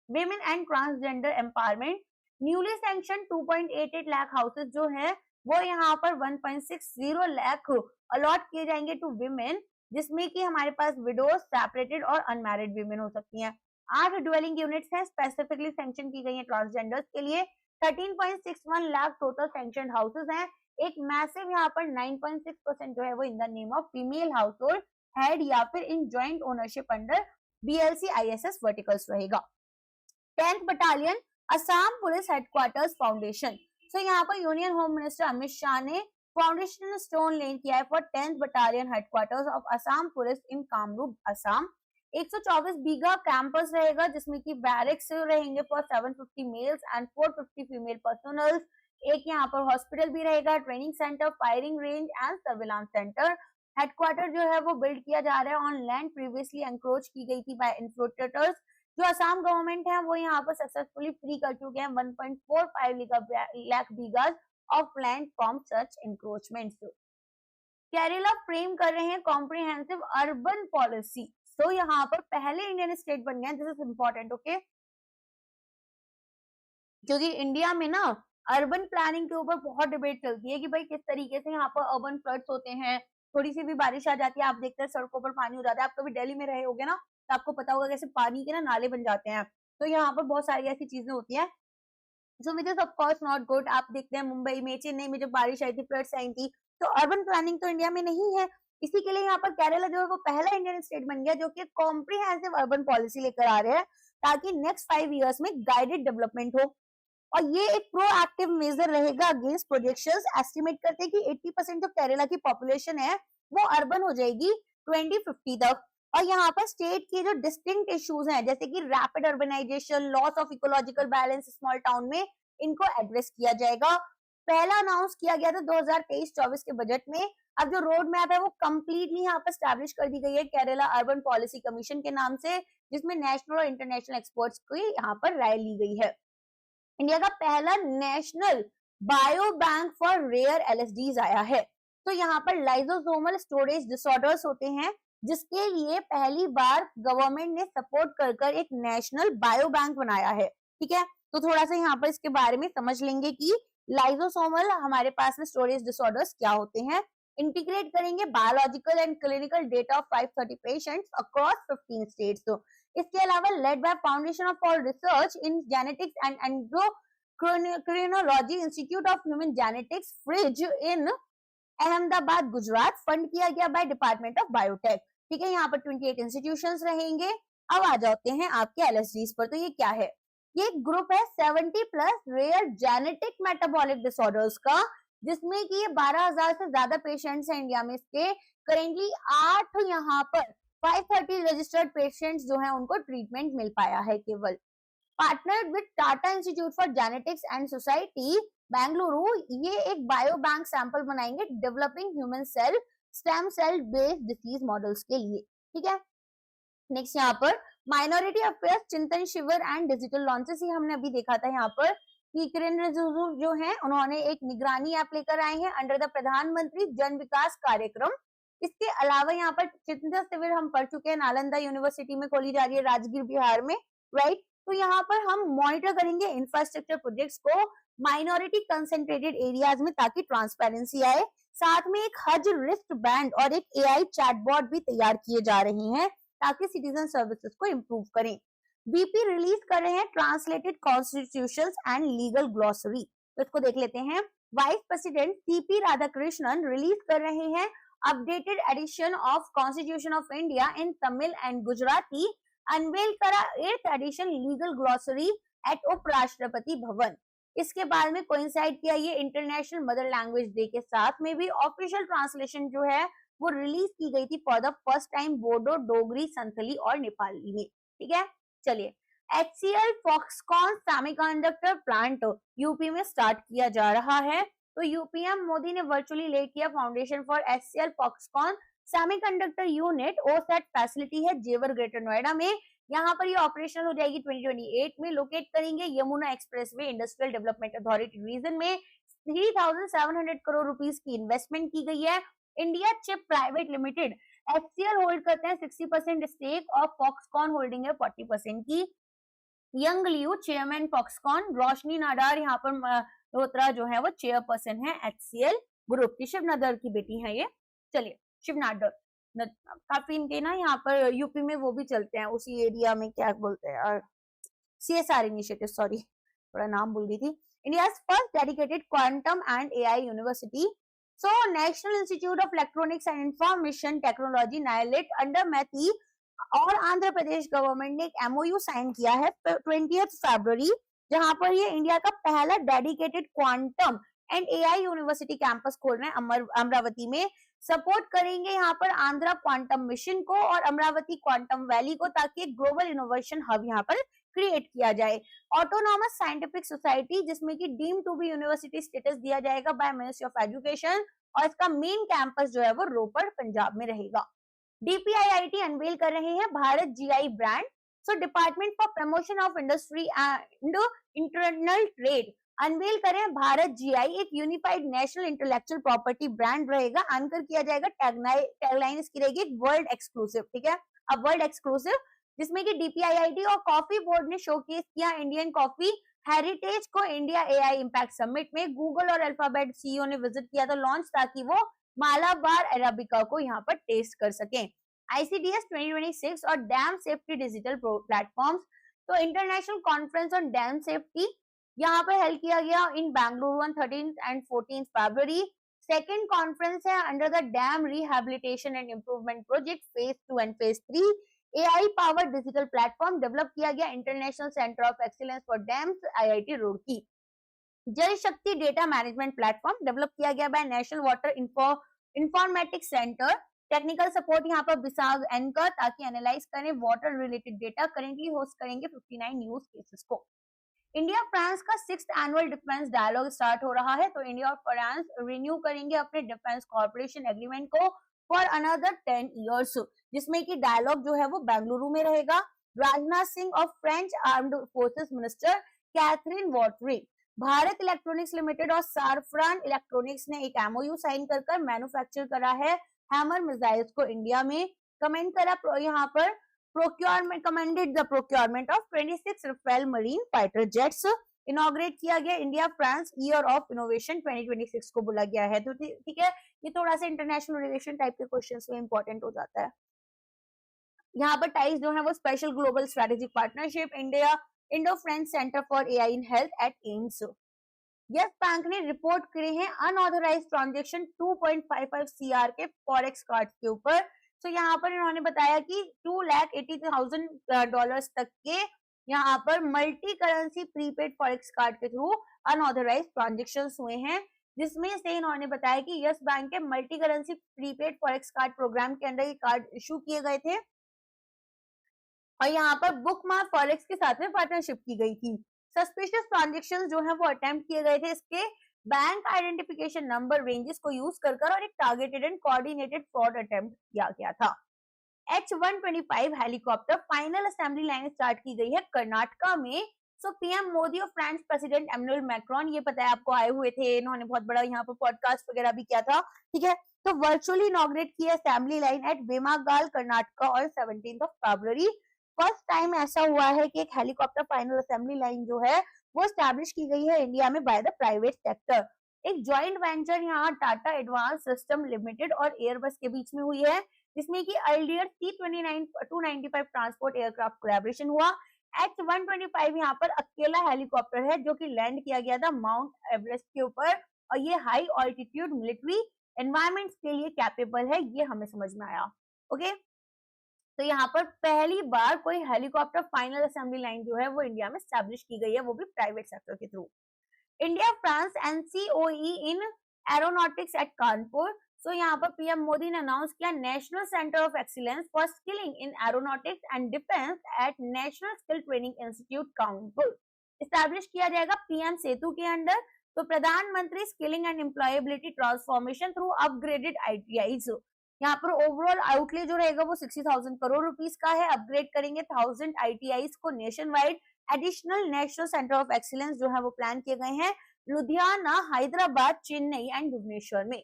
Women and transgender empowerment, newly sanction 2.88 lakh houses जो है वो यहाँ पर 1.60 लाख अलॉट किए जाएंगे टू विमेन, जिसमें कि हमारे पास विडोज, सेपरेटेड और अनमैरिड विमेन हो सकती हैं। 8 ड्वेलिंग यूनिट्स हैं स्पेसिफिकली सैंक्शन की गई है ट्रांसजेंडर्स के लिए। 13.61 लाख टोटल सैंक्शन हाउसेस हैं। एक मैसिव यहाँ पर 9.6% जो है वो in the name of female household head या फिर in joint ownership under BLC ISS verticals रहेगा। 10th battalion Assam police headquarters foundation. So यहाँ पर union home minister Amit Shah ने फाउंडेशन स्टोन लेन किया है for 10th battalion headquarters of Assam police in Kamrup Assam. 124 bigha campus रहेगा, जिसमें कि बैरिक्स रहेंगे for 750 males and 450 female personnel. एक यहाँ पर हॉस्पिटल भी रहेगा, training centre, firing range and surveillance centre. Headquarter जो है वो बिल्ड किया जा रहा है ऑन लैंड प्रीवियसली एंक्रोच की गई थी बाय इन्फ्लोट्रेटर्स। जो असम गवर्नमेंट है वो यहाँ पर सक्सेसफुली फ्री कर चुके हैं 1.45 लाख bighas of land from such encroachments. Kerala frame कर रहे हैं कॉम्प्रिहेंसिव अर्बन पॉलिसी। तो यहाँ पर पहले इंडियन स्टेट बन गए, दिस इज इम्पोर्टेंट, ओके, क्योंकि इंडिया में ना अर्बन प्लानिंग के ऊपर बहुत डिबेट चलती है कि भाई किस तरीके से यहाँ पर अर्बन फ्लड्स होते हैं, थोड़ी सी भी बारिश आ जाती है, आप देखते हैं सड़कों पर पानी हो जाता है। आप कभी दिल्ली में रहे होगे ना, तो आपको पता होगा कैसे पानी के ना नाले बन जाते हैं। तो यहाँ पर बहुत सारी ऐसी चीजें होती हैं जो which is of course not good. आप देखते हैं मुंबई में, चेन्नई में जब बारिश आई थी, फ्लड्स आई थी, तो अर्बन प्लानिंग तो इंडिया में नहीं है। इसी के लिए यहाँ पर केरला जो है वो पहला इंडियन स्टेट बन गया जो कि कॉम्प्रिहेंसिव अर्बन पॉलिसी लेकर आ रहे हैं, ताकि नेक्स्ट 5 इयर्स में गाइडेड डेवलपमेंट हो। और ये एक प्रोएक्टिव मेजर रहेगा अगेंस्ट प्रोजेक्शंस। एस्टिमेट करते हैं कि 80% जो केरला की पॉपुलेशन है वो अर्बन हो जाएगी 2050 तक। और यहाँ पर स्टेट के जो डिस्टिंक्ट इश्यूज हैं, जैसे कि rapid urbanisation, loss of ecological balance small town में, इनको एड्रेस किया जाएगा। पहला अनाउंस किया गया था 2023-24 के बजट में। अब जो रोड मैप है वो कंप्लीटली यहाँ पर स्टैब्लिश कर दी गई है केरला अर्बन पॉलिसी कमीशन के नाम से, जिसमें नेशनल और इंटरनेशनल एक्सपर्ट्स की यहाँ पर राय ली गई है। इंडिया का पहला national bio bank for rare LSDs आया है। तो यहाँ पर लाइसोसोमल स्टोरेज डिसऑर्डर्स होते हैं, जिसके लिए पहली बार गवर्नमेंट ने सपोर्ट कर एक नेशनल बायो बैंक बनाया है। ठीक है, तो थोड़ा सा यहाँ पर इसके बारे में समझ लेंगे कि लाइसोसोमल हमारे पास में स्टोरेज डिसऑर्डर्स क्या होते हैं। इंटीग्रेट करेंगे biological and clinical data of 530 patients across 15 states. तो इसके अलावा led by foundation for research in genetics and endocrinology institute of human genetics fridge in Ahmedabad Gujarat, fund किया गया बाय डिपार्टमेंट ऑफ बायोटेक। ठीक है, यहाँ पर 28 इंस्टीट्यूशंस रहेंगे। अब आ जाते हैं आपके LSDs पर। तो ये क्या है? ये एक ग्रुप है 70+ रेयर जेनेटिक मेटाबॉलिक डिसऑर्डर्स का, जिसमें कि ये 12,000 से ज्यादा पेशेंट्स हैं इंडिया में। इसके करेंटली 8 यहाँ पर 530 रजिस्टर्ड पेशेंट्स जो हैं उनको ट्रीटमेंट मिल पाया है केवल। Partnered with Tata institute for genetics and society Bengaluru, ये एक बायो बैंक सैंपल बनाएंगे developing human cell stem cell based disease models के लिए। ठीक है, नेक्स्ट यहाँ पर माइनॉरिटी अफेयर्स चिंतन शिविर एंड डिजिटल लॉन्चेस, ही हमने अभी देखा था यहाँ पर कि किरण रिजिजू जो है उन्होंने एक निगरानी ऐप लेकर आए हैं अंडर द प्रधानमंत्री जन विकास कार्यक्रम। इसके अलावा यहाँ पर चिंतन शिविर हम पढ़ चुके हैं, नालंदा यूनिवर्सिटी में खोली जा रही है राजगीर बिहार में, राइट। तो यहाँ पर हम मॉनिटर करेंगे इंफ्रास्ट्रक्चर प्रोजेक्ट्स को माइनॉरिटी कंसेंट्रेटेड एरियाज में, ताकि ट्रांसपेरेंसी आए। साथ में एक हज रिस्ट बैंड और एक AI चैटबॉट भी तैयार किए जा रहे हैं, ताकि सिटीजन सर्विसेज को इम्प्रूव करें। BP रिलीज कर रहे हैं translated constitutions and legal glossary, तो इसको देख लेते हैं। Vice president CP Radhakrishnan release कर रहे हैं updated edition of constitution of India in Tamil and Gujarati. Unveil करा 8th addition legal glossary eight उपराष्ट्रपति भवन। इसके बाद में कोइंसाइड किया ये इंटरनेशनल मदर लैंग्वेज डे के साथ में भी ऑफिशियल ट्रांसलेशन जो है वो रिलीज की गई थी for the first time Bodo, Dogri, Santhali और नेपाली में। ठीक है, चलिए। HCL Foxconn semiconductor plant UP में स्टार्ट किया जा रहा है। तो यूपीएम मोदी ने वर्चुअली ले किया foundation for HCL Foxconn semiconductor unit OSAT facility है जेवर ग्रेटर नोएडा में। यहाँ पर ये ऑपरेशनल हो जाएगी 2028 में। लोकेट करेंगे Yamuna expressway industrial development authority region में। 3,700 करोड़ रुपीस की इन्वेस्टमेंट की गई है। India chip private limited HCL hold करते हैं 60% स्टेक और फॉक्सकॉन होल्डिंग है 40% की। यंग लियू चेयरमैन फॉक्सकॉन, रोशनी नाडार यहाँ पर मल्होत्रा जो है वो चेयरपर्सन है एचसीएल ग्रुप की। शिव नाडर की बेटी है ये। चलिए शिव नाडर काफी इनके ना यहाँ पर यूपी में वो भी चलते हैं, उसी एरिया में क्या बोलते हैं यार, सीएसआर इनिशिएटिव, सॉरी थोड़ा नाम भूल गई थी। India's first dedicated quantum and AI university. So, National Institute of Electronics and Information Technology (NIELIT) under MATI और आंध्र प्रदेश गवर्नमेंट ने एक एमओयू साइन किया है 20 फरवरी, जहां पर ये इंडिया का पहला dedicated quantum and AI university campus खोल रहे हैं अमरावती में। सपोर्ट करेंगे यहाँ पर आंध्रा क्वांटम मिशन को और अमरावती क्वांटम वैली को, ताकि एक ग्लोबल इनोवेशन हब यहाँ पर क्रिएट किया जाए। ऑटोनॉमस साइंटिफिक सोसाइटी, जिसमें कि deem to be university status दिया जाएगा बाय मिनिस्ट्री ऑफ एजुकेशन, और इसका मेन कैंपस जो है वो रोपड़ पंजाब में रहेगा। डीपीआईआईटी अनवेल कर रहे हैं Bharat GI brand. So department for promotion of industry and internal trade unveil करें भारत जीआई, एक unified national intellectual property brand रहेगा। अनकर किया जाएगा, टैगलाइन इसकी रहेगी वर्ल्ड एक्सक्लूसिव, ठीक है, अब वर्ल्ड एक्सक्लूसिव, जिसमें कि डीपीआईआईटी और कॉफी बोर्ड ने शोकेस किया इंडियन कॉफी हेरिटेज को इंडिया एआई इंपैक्ट समिट में। गूगल और अल्फाबेट सीईओ ने विजिट किया था लॉन्च, ताकि वो मालाबार अरेबिका को यहाँ पर टेस्ट कर सकें। ICDS 2026 और डैम सेफ्टी डिजिटल प्लेटफॉर्म्स, तो international conference on dam safety यहाँ पे हेल्ड किया गया in Bengaluru on 13th and 14th फरवरी। सेकेंड कॉन्फ्रेंस है under the dam rehabilitation and improvement project phase 2 एंड phase 3। AI power digital platform develop किया गया international centre of excellence for dams IIT Roorkee. Jal Shakti data management platform develop किया गया by national water informatics centre. Technical support यहाँ पर विसाग एंकर, ताकि एनालाइज करें water related data. Currently host करेंगे 59 न्यूज केसेस को। इंडिया फ्रांस का 6th annual defence dialogue start हो रहा है, तो इंडिया और फ्रांस रिन्यू करेंगे अपने डिफेंस कॉर्पोरेशन एग्रीमेंट को फॉर अनदर 10 इयर्स, जिसमें कि डायलॉग जो है वो बेंगलुरु में रहेगा। राजनाथ सिंह और French armed forces minister Catherine Vautrin, Bharat electronics limited और सारफ्रान इलेक्ट्रॉनिक्स ने एक एमओयू साइन कर मैन्युफैक्चर करा है हैमर मिसाइल्स को इंडिया में। कमेंट करा यहाँ पर procurement, commended the procurement of 26 Rafale marine fighter jets. Inaugurate किया गया India France year of innovation 2026 को बोला गया है। तो ठीक है, ये थोड़ा सा इंटरनेशनल रिलेशन टाइप के क्वेश्चंस में इंपॉर्टेंट हो जाता है। यहाँ पर टाइज जो है वो special global strategic partnership India Indo French centre for AI in health at AIIMS. Yes bank ने रिपोर्ट करे हैं अनऑथराइज्ड ट्रांजैक्शन 2.55 CR के फॉरेक्स कार्ड के ऊपर। तो यहाँ पर इन्होंने बताया कि $280,000 तक के यहाँ पर multi currency prepaid forex card के थ्रू अनऑथराइज्ड ट्रांजेक्शन हुए हैं, जिसमें से इन्होंने बताया कि यस बैंक के multi currency prepaid forex card programme के अंदर ये कार्ड इशू किए गए थे और यहाँ पर बुकमार्क फॉरेक्स के साथ में पार्टनरशिप की गई थी। सस्पिशियस ट्रांजेक्शन जो है वो अटेम्प्ट किए गए थे इसके बैंक आइडेंटिफिकेशन नंबर रेंजेस को यूज कर और एक targeted and coordinated fraud attempt किया गया था। H-125 helicopter final assembly line start की गई है कर्नाटका में। सो पीएम मोदी और फ्रेंच प्रेसिडेंट एमैनुअल मैक्रोन, ये पता है आपको, आए हुए थे, इन्होंने बहुत बड़ा यहाँ पर पॉडकास्ट वगैरह भी किया था, ठीक है। तो वर्चुअली इनॉग्रेट किया असेंबली लाइन एट बेमागाल कर्नाटका और 17th फरवरी। फर्स्ट टाइम ऐसा हुआ है कि एक हेलीकॉप्टर फाइनल असेंबली लाइन जो है वो स्टैब्लिश की गई है इंडिया में बाय द प्राइवेट सेक्टर। एक जॉइंट वेंचर यहाँ टाटा एडवांस सिस्टम लिमिटेड और एयरबस के बीच में हुई है, जिसमें कि अल्डियर C-295 ट्रांसपोर्ट एयरक्राफ्ट कोलैबोरेशन हुआ। H-125 यहाँ पर अकेला हेलीकॉप्टर है जो कि लैंड किया गया था माउंट एवरेस्ट के ऊपर और ये हाई ऑल्टीट्यूड मिलिट्री एनवायरमेंट्स के लिए कैपेबल है, ये हमें समझ में आया। ओके, तो यहाँ पर पहली बार कोई हेलीकॉप्टर फाइनल असेंबली लाइन जो है वो इंडिया में स्टैब्लिश की गई है, वो भी प्राइवेट सेक्टर के through. India France NCOE in aeronautics at Kanpur. So यहाँ पर पीएम मोदी ने अनाउंस किया national centre of excellence for skilling in aeronautics and defence at national skill training institute Kanpur. Establish किया जाएगा पीएम सेतु के अंडर। तो प्रधानमंत्री skilling and employability transformation through upgraded ITIs। यहाँ पर ओवरऑल आउटले जो रहेगा वो 60,000 करोड़ रुपीस का है। अपग्रेड करेंगे 1000 ITIs को nation wide. Additional national centre of excellence जो है वो प्लान किए गए हैं लुधियाना, हैदराबाद, चेन्नई एंड भुवनेश्वर में।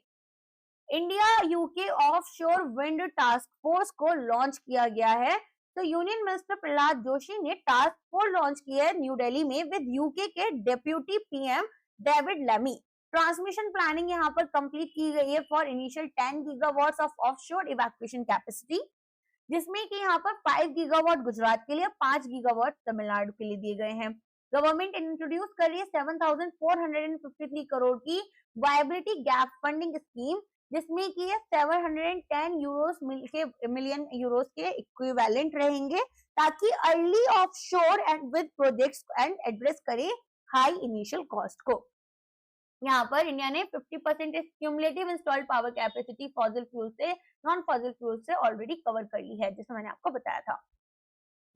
India UK offshore wind task force को लॉन्च किया गया है। तो यूनियन मिनिस्टर प्रहलाद जोशी ने टास्क फोर्स लॉन्च किया है न्यू दिल्ली में विद यूके के deputy PM David Lammy. Transmission planning यहाँ पर कंप्लीट की गई है for initial 10 gigawatts of offshore evacuation capacity, जिसमें कि यहाँ पर 5 गीगावाट गुजरात के लिए, 5 गीगावाट तमिलनाडु के लिए दिए गए हैं। गवर्नमेंट इंट्रोड्यूस कर रही है 7,453 करोड़ की वायबिलिटी गैप फंडिंग स्कीम, जिसमें कि 710 यूरोस मिलियन यूरोस के इक्विवेलेंट रहेंगे, ताकि early offshore and with projects and address करे हाई इनिशियल कॉस्ट को। यहाँ पर इंडिया ने 50% cumulative installed power capacity fossil fuel से नॉन फॉसिल फ्यूल से ऑलरेडी कवर कर ली है, जैसे मैंने आपको बताया था।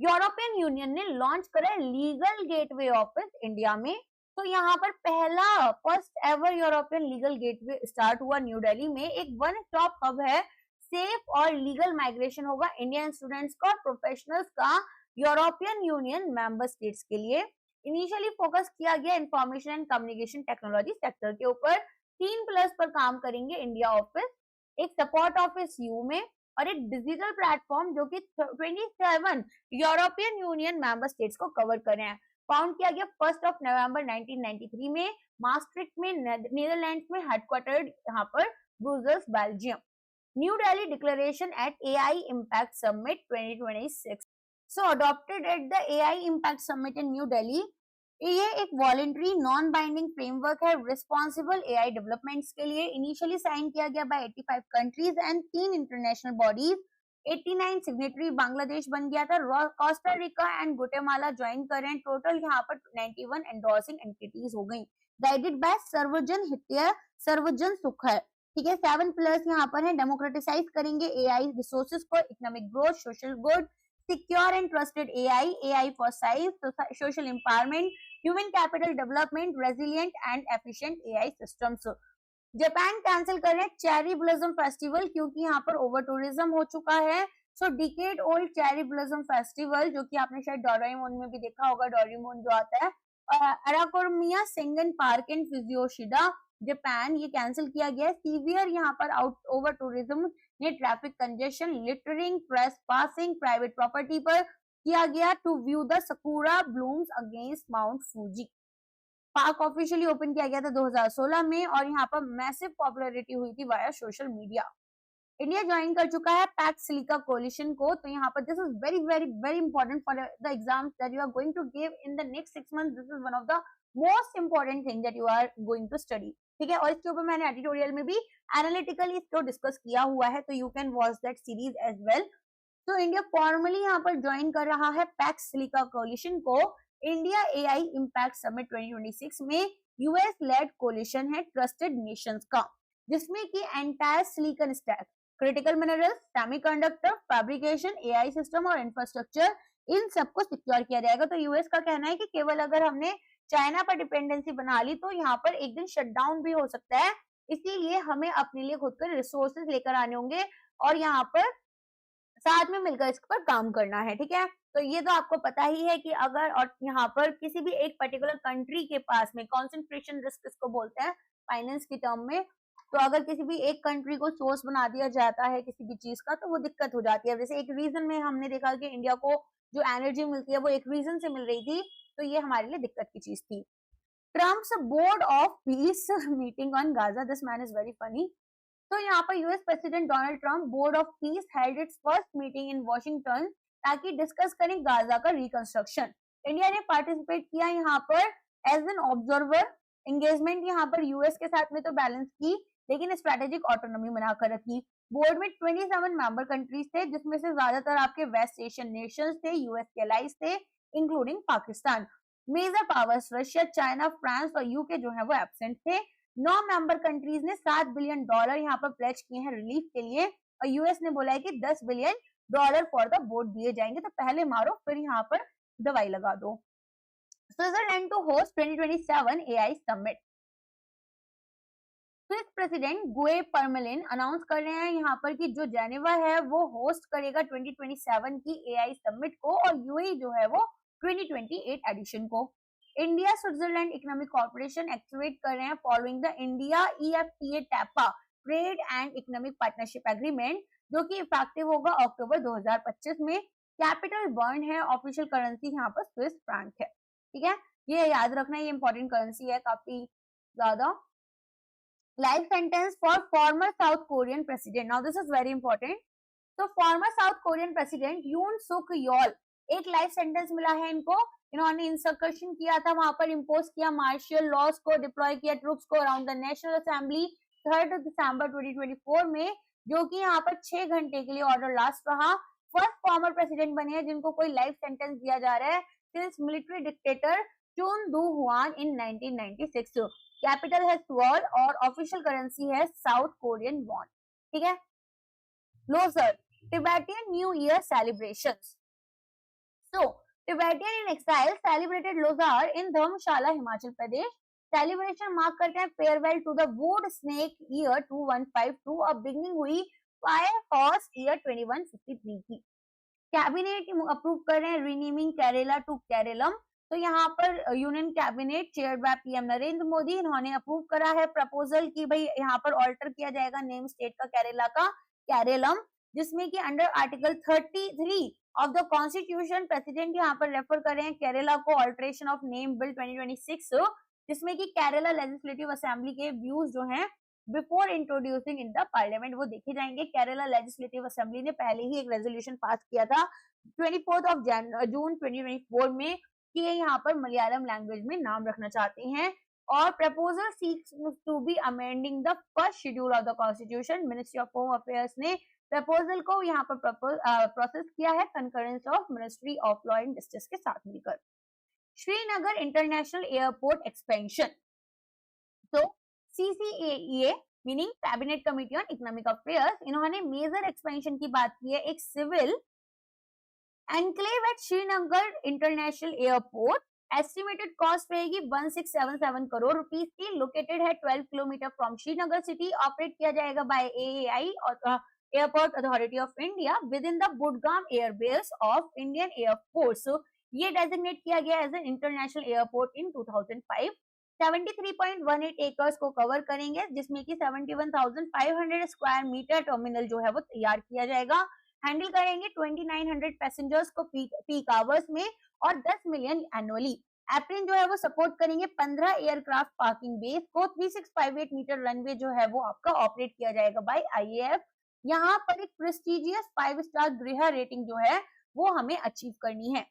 यूरोपियन यूनियन ने लॉन्च करा लीगल गेटवे ऑफिस इंडिया में। तो यहाँ पर पहला first ever European legal gateway start हुआ न्यू दिल्ली में। एक वन स्टॉप हब है, सेफ और लीगल माइग्रेशन होगा इंडियन स्टूडेंट्स का और प्रोफेशनल्स का यूरोपियन यूनियन मेंबर स्टेट्स के लिए। इनिशियली फोकस किया गया information and communication technology sector के ऊपर। 3+ पर काम करेंगे इंडिया ऑफिस, एक सपोर्ट ऑफिस यू में और एक डिजिटल प्लेटफॉर्म जो कि 27 यूरोपियन यूनियन मेंबर स्टेट्स को कवर कर रहे हैं। फाउंड किया गया 1 नवंबर 1993 में मास्ट्रिक्ट में, नीदरलैंड्स में, हेडक्वार्टर्ड यहाँ पर Brussels, Belgium. New Delhi declaration at AI Impact Summit 2026। So adopted at the AI Impact Summit in New Delhi। ये एक वॉलेंट्री नॉन बाइंडिंग फ्रेमवर्क है रिस्पॉन्सिबल AI डेवलपमेंट्स के लिए। इनिशियली साइन किया गया by 85 countries and 3 international bodies. 89 signatory Bangladesh बन गया था, Costa Rica and Guatemala join कर रहे हैं। टोटल यहाँ पर 91 एंडोर्सिंग एंटिटीज हो गई। गाइडेड बाय सर्वजन हित्य, सर्वजन सुखर। ठीक है। 7+ यहाँ पर है, डेमोक्रेटिसाइज करेंगे AI रिसोर्सेज को, economic growth, social good, secure and trusted AI for science, social empowerment, human capital development, resilient and efficient AI systems. Japan cancel कर रहे हैं चेरी ब्लॉसम फेस्टिवल क्योंकि यहाँ पर ओवर टूरिज्म हो चुका है। So decade old cherry blossom festival, जो कि आपने शायद डोरेमोन में भी देखा होगा, डोरेमोन जो आता है, Arakurayama Sengen park in Fujiyoshida, Japan, ये कैंसिल किया गया है। सीवियर यहाँ पर ओवर टूरिज्म ने traffic congestion, littering, trespassing, private property पर किया गया to view the sakura blooms against Mount Fuji. Park officially open किया गया था 2016 में और यहाँ पर मैसिव पॉपुलैरिटी हुई थी via social media. India join कर चुका है पैक्ट सिलिका कोलिशन को। तो यहाँ पर this is very very very important for the exams that you are going to give in the next 6 months. This is one of the most important thing that you are going to study. ठीक है। और इसके ऊपर मैंने एडिटोरियल में भी एनालिटिकली इसको डिस्कस किया हुआ है, तो you can watch that series as well. तो इंडिया फॉर्मली यहाँ पर ज्वाइन कर रहा है पैक्ट सिलिका कोलिशन को। इंडिया AI इम्पैक्ट समिट 2026 में यूएस लेड कोलिशन है ट्रस्टेड नेशंस का, जिसमें कि entire silicon stack, critical minerals, semiconductor, fabrication, AI system और इंफ्रास्ट्रक्चर, इन सबको सिक्योर किया जाएगा। तो यूएस का कहना है कि केवल अगर हमने चाइना पर डिपेंडेंसी बना ली तो यहाँ पर एक दिन शटडाउन भी हो सकता है, इसीलिए हमें अपने लिए खुद के रिसोर्सेज लेकर आने होंगे और यहाँ पर साथ में मिलकर इस पर काम करना है। ठीक है। तो ये तो आपको पता ही है कि अगर और यहाँ पर किसी भी एक पर्टिकुलर कंट्री के पास में कॉन्सेंट्रेशन रिस्क इसको बोलते हैं फाइनेंस की टर्म में, तो अगर किसी भी एक कंट्री को सोर्स बना दिया जाता है किसी भी चीज का तो वो दिक्कत हो जाती है। जैसे एक रीजन में हमने देखा कि इंडिया को जो एनर्जी मिलती है वो एक रीजन से मिल रही थी, तो ये हमारे लिए दिक्कत की चीज थी। Trump's board of peace meeting on Gaza, this man is very funny. तो यहाँ पर US president Donald Trump board of peace held it's first meeting in Washington ताकि डिस्कस करें गाजा का रिकंस्ट्रक्शन। इंडिया ने पार्टिसिपेट किया यहाँ पर एज एन ऑब्जर्वर। एंगेजमेंट यहाँ पर यूएस के साथ में तो बैलेंस की, लेकिन स्ट्रेटेजिक ऑटोनॉमी बनाकर रखी। बोर्ड में 27 मेंबर कंट्रीज थे, जिसमें से ज्यादातर आपके वेस्ट एशियन नेशंस थे, यूएस के अलाइज थे, including Pakistan. Major powers Russia, China, France और यूके जो है वो एब्सेंट थे। 9 मेंबर कंट्रीज ने $7 बिलियन यहाँ पर प्लेज किए हैं रिलीफ के लिए और यूएस ने बोला है कि $10 बिलियन फॉर द बोर्ड दिए जाएंगे। तो पहले मारो फिर यहाँ पर दवाई लगा दो। Switzerland to host 2027 AI summit. Swiss president Guy Parmelin announce कर रहे हैं यहाँ पर कि जो जेनेवा है वो होस्ट करेगा 2027 की एआई समिट को और यूएई जो है वो 2028 एडिशन को। India Switzerland economic corporation activate कर रहे हैं following the India EFTA TEPA trade and economic partnership agreement, जो कि इफेक्टिव होगा अक्टूबर 2025 में। कैपिटल बर्न है, ऑफिशियल करेंसी यहाँ पर स्विस फ्रैंक है। ठीक है, ये याद रखना, ये इंपॉर्टेंट करेंसी है काफी ज्यादा। Life sentence for former South Korean president. Now this is very important. तो फॉर्मर साउथ कोरियन प्रेसिडेंट यून सुक योल, एक लाइफ सेंटेंस मिला है इनको। इन्होंने इंसर्कशन किया था, वहां पर इम्पोज किया मार्शल लॉस को, डिप्लॉय किया ट्रूप्स को अराउंड द नेशनल असेंबली 3 दिसंबर 2024 में, जो कि यहाँ पर 6 घंटे के लिए ऑर्डर लास्ट रहा। फर्स्ट फॉर्मर प्रेसिडेंट बने हैं जिनको कोई लाइफ सेंटेंस दिया जा रहा है सिंस मिलिट्री डिक्टेटर चुन दू हुआन इन 1996। कैपिटल है सुअल और ऑफिशियल करेंसी है साउथ कोरियन वॉन। ठीक है, Losar Tibetan new year celebrations. So Tibetan in exile celebrated Losar in Dharamshala Himachal Pradesh. Celebration mark करते हैं farewell to the wood snake year 2152 और बिगनिंग हुई फायर हॉर्स ईयर 2153 की। कैबिनेट अप्रूव कर रहे हैं रीनेमिंग केरला टू केरलम। तो यहाँ पर union cabinet chair by PM Narendra Modi, इन्होंने अप्रूव करा है प्रपोजल कि भाई यहाँ पर ऑल्टर किया जाएगा नेम स्टेट का केरला का केरलम, जिसमें कि under article 33 of the constitution president यहाँ पर रेफर कर रहे हैं केरला को ऑल्टरेशन ऑफ नेम बिल 2026, जिसमें कि केरला लेजिस्लेटिव असेंबली के व्यूज जो हैं before introducing in the parliament वो देखे जाएंगे। केरला लेजिस्लेटिव असेंबली ने पहले ही एक रेजोल्यूशन पास किया था 24 जून 2024 में कि ये यहाँ पर मलयालम लैंग्वेज में नाम रखना चाहते हैं। और proposal seeks to be amending the first schedule of the constitution. Ministry of home affairs ने प्रपोजल को यहाँ पर प्रोसेस किया है concurrence of ministry of law and justice के साथ मिलकर। Srinagar international airport expansion. तो CCAEA meaning cabinet committee on economic affairs, इन्होंने मेजर एक्सपेंशन की बात की है। एक civil enclave at Srinagar international airport, estimated cost रहेगी 1677 करोड़ रुपीस की। लोकेटेड है 12 kilometre from Srinagar city. Operate किया जाएगा बाय AAI और airport authority of India within the Budgam airbase of Indian air force. ये डेजिग्नेट किया गया as an international airport in 2005। 73.18 acres को कवर करेंगे, जिसमें कि 71,500 स्क्वायर मीटर टर्मिनल जो है वो तैयार किया जाएगा। हैंडल करेंगे 2900 पैसेंजर्स को पीक आवर्स में और 10 मिलियन एनुअली। एप्रिन जो है वो सपोर्ट करेंगे 15 एयरक्राफ्ट पार्किंग बेस को। 3658 मीटर रनवे जो है वो आपका ऑपरेट किया जाएगा बाय IAF। यहाँ पर एक प्रेस्टिजियस 5 स्टार गृह रेटिंग जो है वो हमें अचीव करनी है।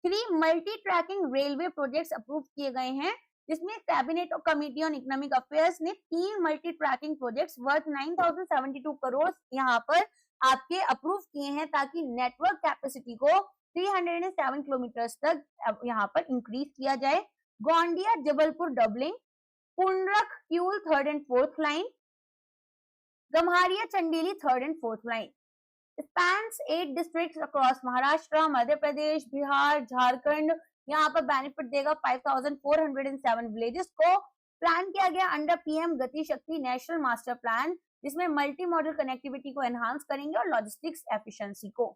3 multi tracking railway projects approve किए गए हैं, जिसमें cabinet committee on economic affairs ने 3 multi tracking projects worth 9072 crore यहाँ पर आपके अप्रूव किए हैं, ताकि नेटवर्क कैपेसिटी को 307 किलोमीटर तक यहाँ पर इंक्रीज किया जाए। Gondia Jabalpur doubling, Pundrak Kiul 3rd and 4th line, Gamharia Chandil 3rd and 4th line. spans 8 districts across Maharashtra, Madhya Pradesh, Bihar, Jharkhand. यहाँ पर बेनिफिट देगा 5407 विलेजेस को। प्लान किया गया under PM Gati Shakti national master plan, जिसमें मल्टी मॉडल कनेक्टिविटी को एनहांस करेंगे और लॉजिस्टिक्स एफिशिएंसी को।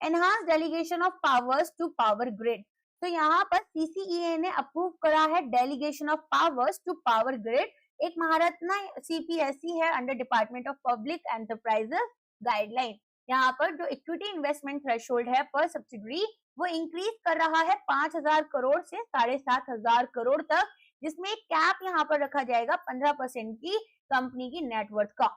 Enhance delegation of powers to power grid. तो यहाँ पर CCEA ने अप्रूव करा है delegation of powers to power grid. एक महारत्ना CPSE है under department of public enterprises guideline. यहाँ पर जो इक्विटी इन्वेस्टमेंट थ्रेशोल्ड है पर सब्सिडरी वो इंक्रीज कर रहा है 5000 करोड़ से 7500 करोड़ तक, जिसमें एक कैप यहाँ पर रखा जाएगा 15% की कंपनी की नेटवर्थ का।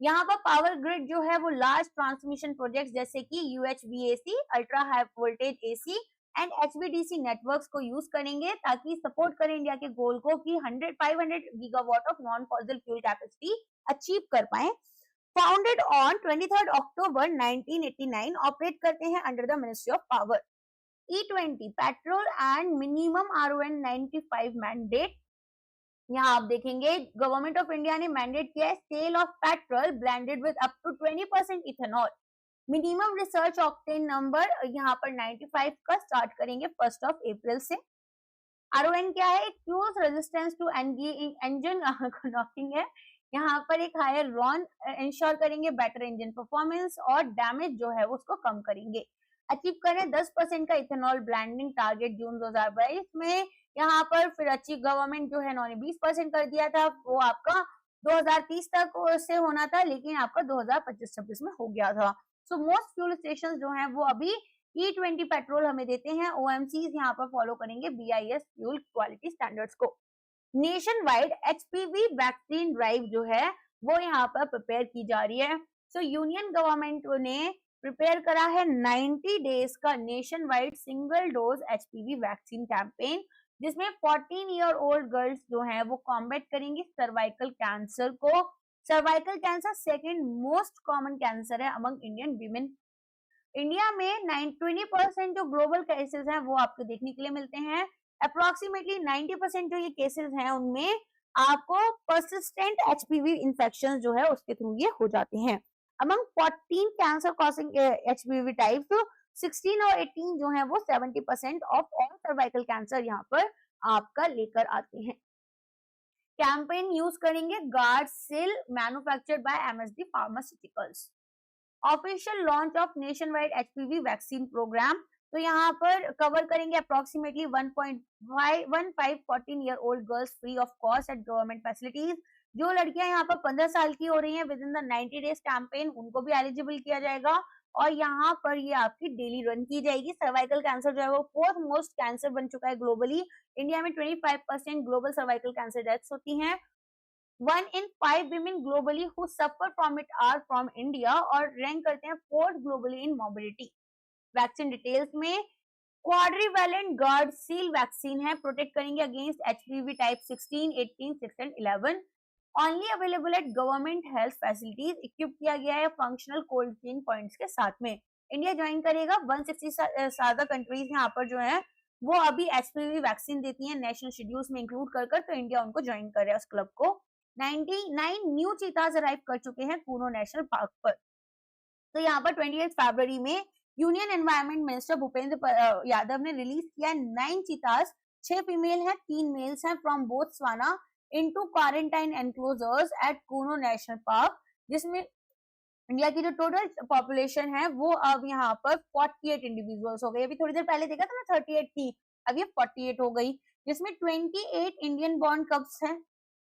यहाँ पर पावर ग्रिड जो है वो लार्ज ट्रांसमिशन प्रोजेक्ट्स जैसे कि UHVAC, ultra high voltage AC and HVDC networks को यूज करेंगे, ताकि सपोर्ट करें इंडिया के गोल को कि 500 gigawatt of non fossil fuel capacity achieve कर पाए। फाउंडेड ऑन 23 अक्टूबर 1989, ऑपरेट करते हैं under the ministry of power. E20 petrol and minimum RON 95 mandate. यहाँ आप देखेंगे गवर्नमेंट ऑफ इंडिया ने मैंडेट किया है sale of petrol blended with up to 20% ethanol. Minimum research octane number यहाँ पर 95 का स्टार्ट करेंगे 1 अप्रैल से। RON क्या है? Fuel resistance to engine knocking है। यहाँ पर एक हायर रॉन इंश्योर करेंगे, बेटर इंजन परफॉर्मेंस और डैमेज जो है उसको कम करेंगे। अचीव करें 10% का इथेनॉल ब्लेंडिंग टारगेट जून 2022 में। यहाँ पर फिर अचीव गवर्नमेंट जो है इन्होंने 20% कर दिया था, वो आपका 2030 तक से होना था, लेकिन आपका 2025-26 में हो गया था। सो मोस्ट फ्यूल स्टेशन जो हैं वो अभी E20 पेट्रोल हमें देते हैं। OMCs यहाँ पर फॉलो करेंगे BIS फ्यूल क्वालिटी स्टैंडर्ड्स को। Nation wide HPV vaccine drive जो है वो यहाँ पर प्रिपेयर की जा रही है। सो यूनियन गवर्नमेंट ने प्रिपेयर करा है 90 डेज का nation wide single dose HPV vaccine campaign, जिसमें 14 ईयर ओल्ड गर्ल्स जो हैं वो कॉम्बैट करेंगी सर्वाइकल कैंसर को। Cervical cancer second most common cancer है अमंग इंडियन वीमेन। इंडिया में 20% जो ग्लोबल केसेस हैं वो आपको देखने के लिए मिलते हैं। अप्रोक्सीमेटली 90% जो ये केसेस हैं उनमें आपको परसिस्टेंट HPV इन्फेक्शन जो है उसके थ्रू ये हो जाते हैं। Among 14 cancer causing HPV types, 16 और 18 जो है वो 70% ऑफ ऑल सर्वाइकल कैंसर यहाँ पर आपका लेकर आते हैं। कैंपेन यूज करेंगे गार्डसिल मैन्युफैक्चर्ड बाय MSD फार्मास्यूटिकल्स। Official launch of nation wide HPV vaccine programme, तो यहाँ पर कवर करेंगे approximately 1.15 14 year old girls free of cost at government facilities. जो लड़कियां यहाँ पर 15 साल की हो रही हैं with in the 90 days campaign, उनको भी एलिजिबल किया जाएगा और यहाँ पर ये आपकी डेली रन की जाएगी। सर्वाइकल कैंसर जो है वो फोर्थ मोस्ट कैंसर बन चुका है ग्लोबली। इंडिया में 25% ग्लोबल सर्वाइकल कैंसर डेथ्स होती हैं। 1 in 5 women globally who suffer from it are from India और रैंक करते हैं फोर्थ ग्लोबली इन मोबिलिटी। वैक्सीन डिटेल्स में क्वाड्रीवैलेंट गार्डसिल वैक्सीन है, प्रोटेक्ट करेंगे against HPV type 16, 18, 6 and 11। Only available at government health facilities, equip किया गया है फंक्शनल कोल्ड चेन पॉइंट्स के साथ में। इंडिया ज्वाइन करेगा। 160 ज्यादा कंट्रीज यहाँ पर जो है वो अभी HPV वैक्सीन देती हैं नेशनल शेड्यूल्स में इंक्लूड कर तो इंडिया उनको ज्वाइन कर रहा है उस क्लब को। 99 न्यू चीताज अराइव कर चुके हैं कूनो नेशनल पार्क पर। तो यहाँ पर 28 फरवरी में union environment minister Bhupender Yadav ने रिलीज किया 9 चीताज, 6 फीमेल हैं 3 मेल्स हैं from Botswana into quarantine enclosures at Kuno national park, जिसमें इंडिया की जो टोटल पॉपुलेशन है वो अब यहाँ पर 48 इंडिविजुअल्स हो गई। अभी थोड़ी देर पहले देखा था ना 38 थी, अब ये 48 हो गई, जिसमें 28 इंडियन बॉर्न कप्स हैं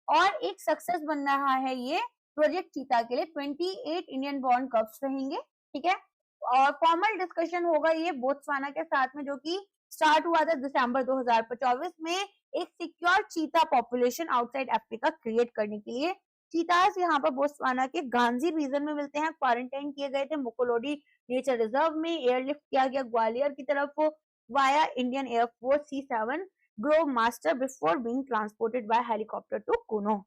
और एक सक्सेस बन रहा है ये प्रोजेक्ट चीता के लिए। 28 इंडियन बॉर्न कप्स रहेंगे, ठीक है। और फॉर्मल डिस्कशन होगा ये बोत्सवाना के साथ में, जो कि स्टार्ट हुआ था दिसंबर 2024 में, एक सिक्योर चीता पॉपुलेशन आउटसाइड अफ्रीका क्रिएट करने के लिए। चीतास यहाँ पर बोत्सवाना के गांजी रीजन में मिलते हैं, क्वारंटाइन किए गए थे मुकोलोडी नेचर रिजर्व में, एयरलिफ्ट किया गया ग्वालियर की तरफ वाया इंडियन एयरफोर्स C7 globe master before being transported by helicopter to Kuno.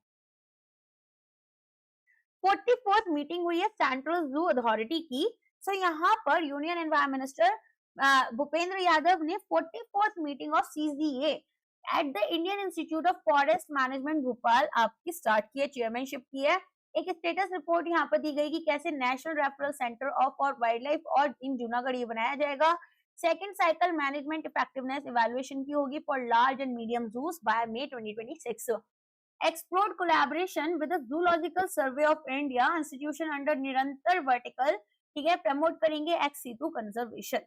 44th meeting हुई है सेंट्रल जू अथॉरिटी की। सो यहाँ पर union environment minister Bhupender Yadav ने 44th meeting of CZA at the Indian institute of forest management Bhopal आपकी स्टार्ट की है, चेयरमैनशिप की है। एक स्टेटस रिपोर्ट यहाँ पर दी गई कि कैसे national referral centre of for wildlife और इन जूनागढ़ ये बनाया जाएगा। Second cycle management effectiveness evaluation की होगी for large and medium zoos by May 2026। Explored collaboration with the Zoological Survey of India institution under निरंतर वर्टिकल, ठीक है, प्रमोट करेंगे x-situ conservation.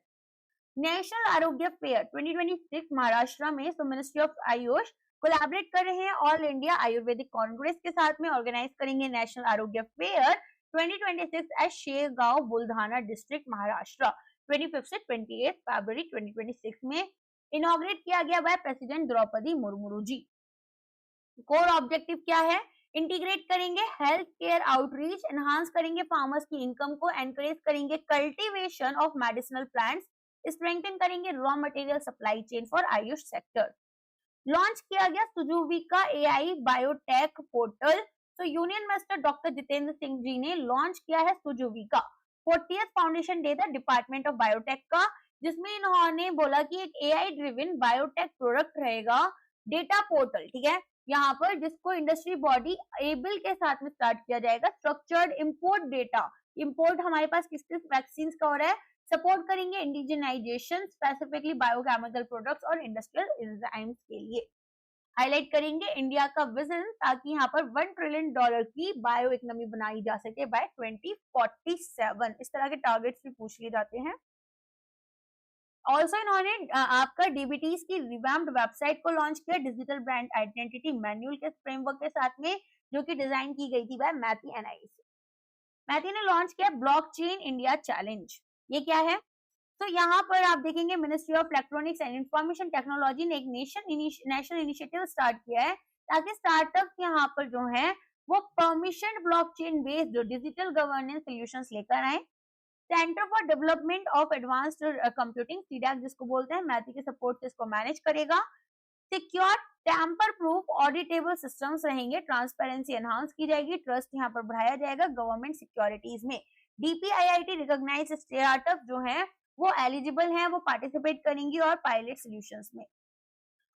National Arogya fair 2026 Maharashtra में, तो मिनिस्ट्री ऑफ आयुष कोलैबोरेट कर रहे हैं ऑल इंडिया आयुर्वेदिक कांग्रेस के साथ में, ऑर्गेनाइज करेंगे national Arogya fair 2026 at Shegaon Buldhana district Maharashtra 25 से 28 फरवरी 2026 में। इनॉग्रेट किया गया by president Droupadi Murmu ji. Core objective क्या है? इंटीग्रेट करेंगे हेल्थ केयर आउटरीच, एनहांस करेंगे फार्मर्स की इनकम को, एनकरेज करेंगे cultivation of medicinal plants, strengthen करेंगे raw material supply chain for AYUSH sector. Launch किया गया सुजुविका AI बायोटेक पोर्टल। तो union minister doctor Jitendra Singh ji ने लॉन्च किया है सुजुविका 40th फाउंडेशन डे था डिपार्टमेंट ऑफ बायोटेक का, जिसमें इन्होंने बोला कि एक AI ड्रिवन बायोटेक प्रोडक्ट रहेगा, डेटा पोर्टल, ठीक है, यहाँ पर जिसको इंडस्ट्री बॉडी एबल के साथ में स्टार्ट किया जाएगा। स्ट्रक्चर्ड इंपोर्ट डेटा, इंपोर्ट हमारे पास किस किस वैक्सीन का हो रहा है, सपोर्ट करेंगे इंडिजिनाइजेशन स्पेसिफिकली बायोकेमिकल प्रोडक्ट्स और इंडस्ट्रियल एंजाइम्स के लिए। हाईलाइट करेंगे इंडिया का विजन ताकि यहाँ पर $1 ट्रिलियन की बायो इकोनॉमी बनाई जा सके बाय 2047। इस तरह के टारगेट्स भी पूछ लिए जाते हैं। ऑल्सो इन्होंने आपका डीबीटीज की रिवैम्प्ड वेबसाइट को लॉन्च किया डिजिटल ब्रांड आइडेंटिटी मैनुअल के फ्रेमवर्क के साथ में, जो कि डिजाइन की गई थी बाय मैथी एनआईसी। मैथी ने लॉन्च किया ब्लॉकचेन इंडिया चैलेंज। ये क्या है? तो यहाँ पर आप देखेंगे ministry of electronics and information technology ने एक नेशनल इनिशिएटिव स्टार्ट किया है ताकि स्टार्टअप यहाँ पर जो है वो permission blockchain based digital governance solutions लेकर आए। Centre for development of advanced computing CDAC जिसको बोलते हैं, मैथी के सपोर्ट से इसको मैनेज करेगा। Secure tamper proof auditable systems रहेंगे, ट्रांसपेरेंसी एनहांस की जाएगी, ट्रस्ट यहाँ पर बढ़ाया जाएगा गवर्नमेंट सिक्योरिटीज में। डीपीआईआईटी रिकॉग्नाइज्ड स्टार्टअप जो है वो एलिजिबल हैं, वो पार्टिसिपेट करेंगी और पायलट सॉल्यूशंस में।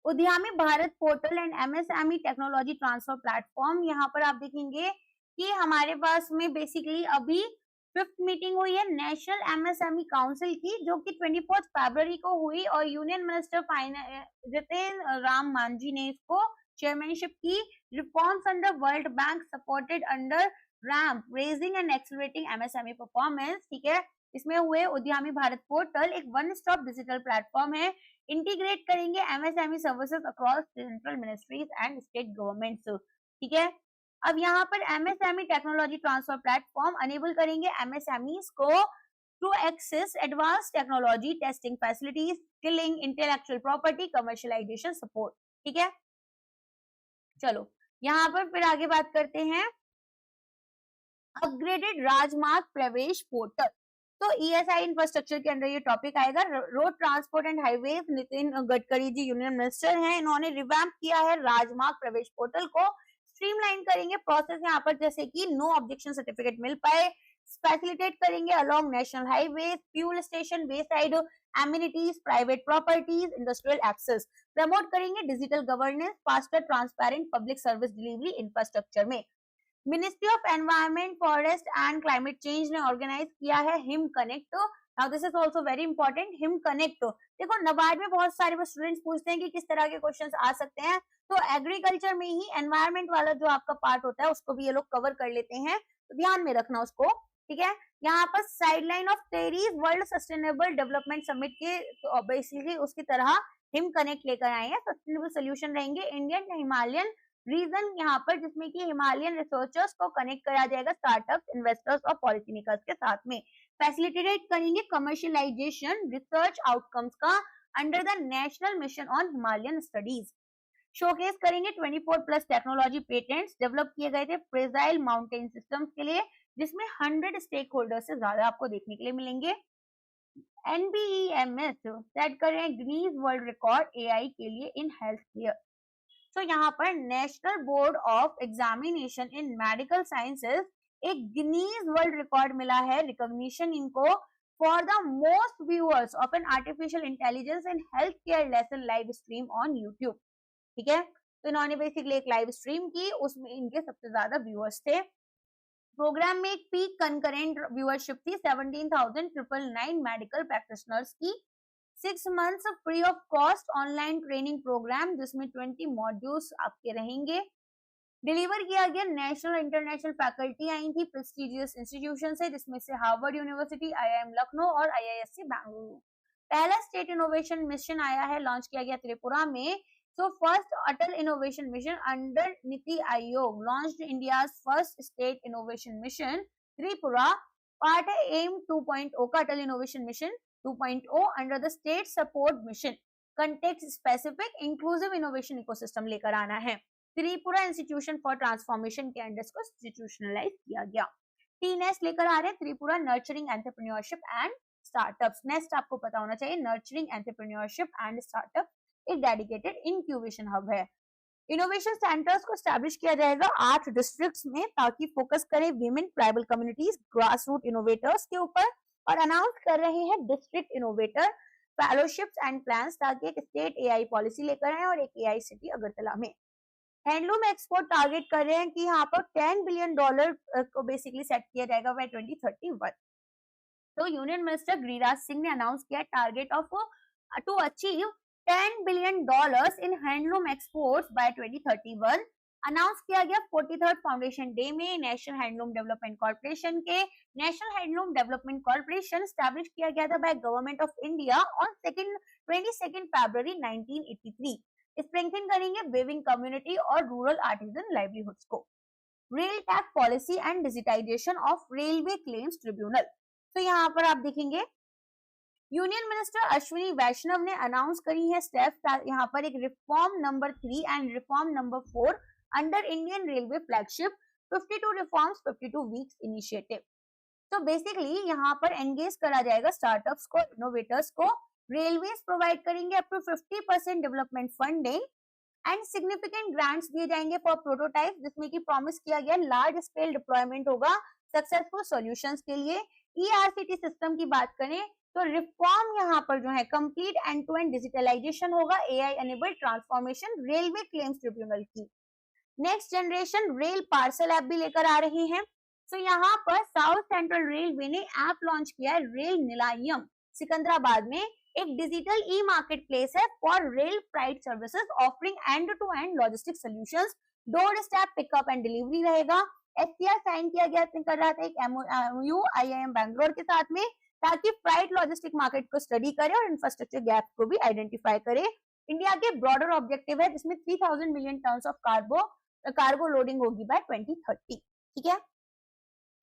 उद्यमी Bharat portal and MSME technology transfer platform, यहाँ पर आप देखेंगे कि हमारे पास में बेसिकली अभी 5th मीटिंग हुई है नेशनल एमएसएमई काउंसिल की, जो कि 24 फरवरी को हुई और यूनियन मिनिस्टर जितिन राम मांझी ने इसको चेयरमैनशिप की। Reforms under World Bank supported under RAMP raising and accelerating MSME performance. ठीक है, इसमें हुए उद्यमी भारत पोर्टल एक वन स्टॉप डिजिटल प्लेटफॉर्म है, इंटीग्रेट करेंगे MSME services across central ministries and state governments. ठीक है, अब यहाँ पर MSME technology transfer platform enable करेंगे एमएसएमईज को to access advance technology testing facilities, skilling, intellectual property, commercialisation support. ठीक है, चलो यहाँ पर फिर आगे बात करते हैं अपग्रेडेड राजमार्ग प्रवेश पोर्टल। तो ईएसआई इंफ्रास्ट्रक्चर के अंदर ये टॉपिक आएगा। Road transport and highways Nitin Gadkari ji union minister हैं, इन्होंने रिवैम्प किया है राजमार्ग प्रवेश पोर्टल को, स्ट्रीमलाइन करेंगे प्रोसेस यहाँ पर, जैसे कि नो ऑब्जेक्शन सर्टिफिकेट मिल पाए, फैसिलिटेट करेंगे along national highway, fuel station, wayside amenities, private properties, industrial access, promote करेंगे digital governance, faster transparent public service delivery infrastructure में। Ministry of environment, forest and climate change ने ऑर्गेनाइज किया है Him connect. Now this is also very important, Him connect. देखो नाबार्ड में बहुत सारे स्टूडेंट्स पूछते हैं कि किस तरह के क्वेश्चंस आ सकते हैं, तो एग्रीकल्चर में ही एनवायरमेंट वाला जो आपका पार्ट होता है उसको भी ये लोग कवर कर लेते हैं, तो ध्यान में रखना उसको। ठीक है, यहाँ पर sideline of TERI's world sustainable development summit के तो बेसिकली उसकी तरह हिम कनेक्ट लेकर आए हैं। सस्टेनेबल सोल्यूशन रहेंगे इंडियन हिमालयन रीजन यहाँ पर, जिसमें कि हिमालयन रिसर्चर्स को कनेक्ट करा जाएगा स्टार्टअप, इन्वेस्टर्स और पॉलिसी मेकर्स के साथ में। फैसिलिटेट करेंगे कमर्शियलाइजेशन रिसर्च आउटकम्स का under the national mission on Himalayan studies. Showcase करेंगे 24+ टेक्नोलॉजी पेटेंट्स डेवलप किए गए थे प्रेजाइल माउंटेन सिस्टम्स के लिए, जिसमें 100 स्टेक होल्डर से ज्यादा आपको देखने के लिए मिलेंगे। NBEMS सेट कर रहे हैं गिनीज वर्ल्ड रिकॉर्ड AI के लिए इन हेल्थ केयर। तो यहाँ पर national board of examination in medical sciences एक गिनीज वर्ल्ड रिकॉर्ड मिला है, रिकॉग्निशन इनको for the most viewers of an artificial intelligence in health care lesson live stream on YouTube. ठीक है, तो इन्होंने बेसिकली एक लाइव स्ट्रीम की, उसमें इनके सबसे ज्यादा व्यूअर्स थे। प्रोग्राम में एक पीक कंकरेंट व्यूअरशिप थी 17,999 मेडिकल प्रैक्टिशनर्स की। 6 months free of cost online training programme, जिसमें 20 मॉड्यूल्स आपके रहेंगे। डिलीवर किया गया नेशनल इंटरनेशनल फैकल्टी आई थी प्रेस्टिजियस इंस्टीट्यूशन से, जिसमें से हार्वर्ड यूनिवर्सिटी, IIM लखनऊ और IISc बेंगलुरु। पहला स्टेट इनोवेशन मिशन आया है, लॉन्च किया गया त्रिपुरा में। So first Atal innovation mission under NITI Aayog launched India's first state innovation mission Tripura, part है एम 2.0 का Atal innovation mission 2.0 under the state support mission. Context specific inclusive innovation ecosystem लेकर आना है। त्रिपुरा इंस्टीट्यूशन फॉर ट्रांसफॉर्मेशन के अंडर को इंस्टीट्यूशनलाइज किया गया। TNEST लेकर आ रहे हैं Tripura nurturing entrepreneurship and startups. Next आपको पता होना चाहिए नर्चरिंग एंटरप्रेन्योरशिप एंड स्टार्टअप एक डेडिकेटेड इंक्यूबेशन हब है। इनोवेशन सेंटर्स को एस्टैब्लिश किया जाएगा 8 डिस्ट्रिक्ट्स में, ताकि फोकस करें women, tribal communities, grass root innovators के ऊपर, और अनाउंस कर रहे हैं district innovator fellowships and plans, ताकि एक स्टेट AI पॉलिसी लेकर आए और एक AI सिटी अगरतला में। हैंडलूम एक्सपोर्ट टारगेट कर रहे हैं कि यहाँ पर $10 बिलियन को बेसिकली सेट किया जाएगा बाय 2031। तो यूनियन मिनिस्टर गिरिराज सिंह ने अनाउंस किया target of to achieve $10 billion in handloom exports by 2031 announce किया गया 43rd फाउंडेशन डे में। नेशनल हैंडलूम डेवलपमेंट कॉर्पोरेशन के national handloom development corporation establish किया गया था by government of India on 22 फरवरी 1983। स्ट्रेंथन करेंगे वेविंग कम्युनिटी और रूरल आर्टिजन लाइवलीहुड्स को। Rail tax policy and digitisation of railway claims tribunal. तो यहाँ पर आप देखेंगे यूनियन मिनिस्टर अश्विनी वैष्णव ने अनाउंस करी है स्टेप्स, यहाँ पर एक reform number 3 and reform number 4 under Indian railway flagship 52 reforms 52 weeks initiative. तो बेसिकली यहाँ पर एंगेज करा जाएगा स्टार्टअप्स को, इनोवेटर्स को। रेलवेज प्रोवाइड करेंगे up to 50% development funding and significant grants दिए जाएंगे फॉर प्रोटोटाइप, जिसमें कि प्रॉमिस किया गया लार्ज स्केल डिप्लॉयमेंट होगा सक्सेसफुल सॉल्यूशंस के लिए। ईआरसीटी सिस्टम की बात करें तो रिफॉर्म यहाँ पर जो है complete end to end digitalisation होगा, AI enabled transformation railway claims tribunal की। Next generation rail parcel app भी लेकर आ रही है। तो यहाँ पर साउथ सेंट्रल रेलवे ने ऐप लॉन्च किया है रेल निलायम सिकंदराबाद में। एक डिजिटल ई मार्केट प्लेस है for rail freight services offering end to end logistic solutions. Doorstep pickup and delivery रहेगा। एसटीआर साइन किया गया कर रहा था एक एमओयू आईआईएम बैंगलोर के साथ में, ताकि फ्राइट लॉजिस्टिक मार्केट को स्टडी करे और इंफ्रास्ट्रक्चर गैप को भी आइडेंटिफाई करे। इंडिया के ब्रॉडर ऑब्जेक्टिव है जिसमें 3000 million tons of cargo loading होगी बाय 2030। ठीक है।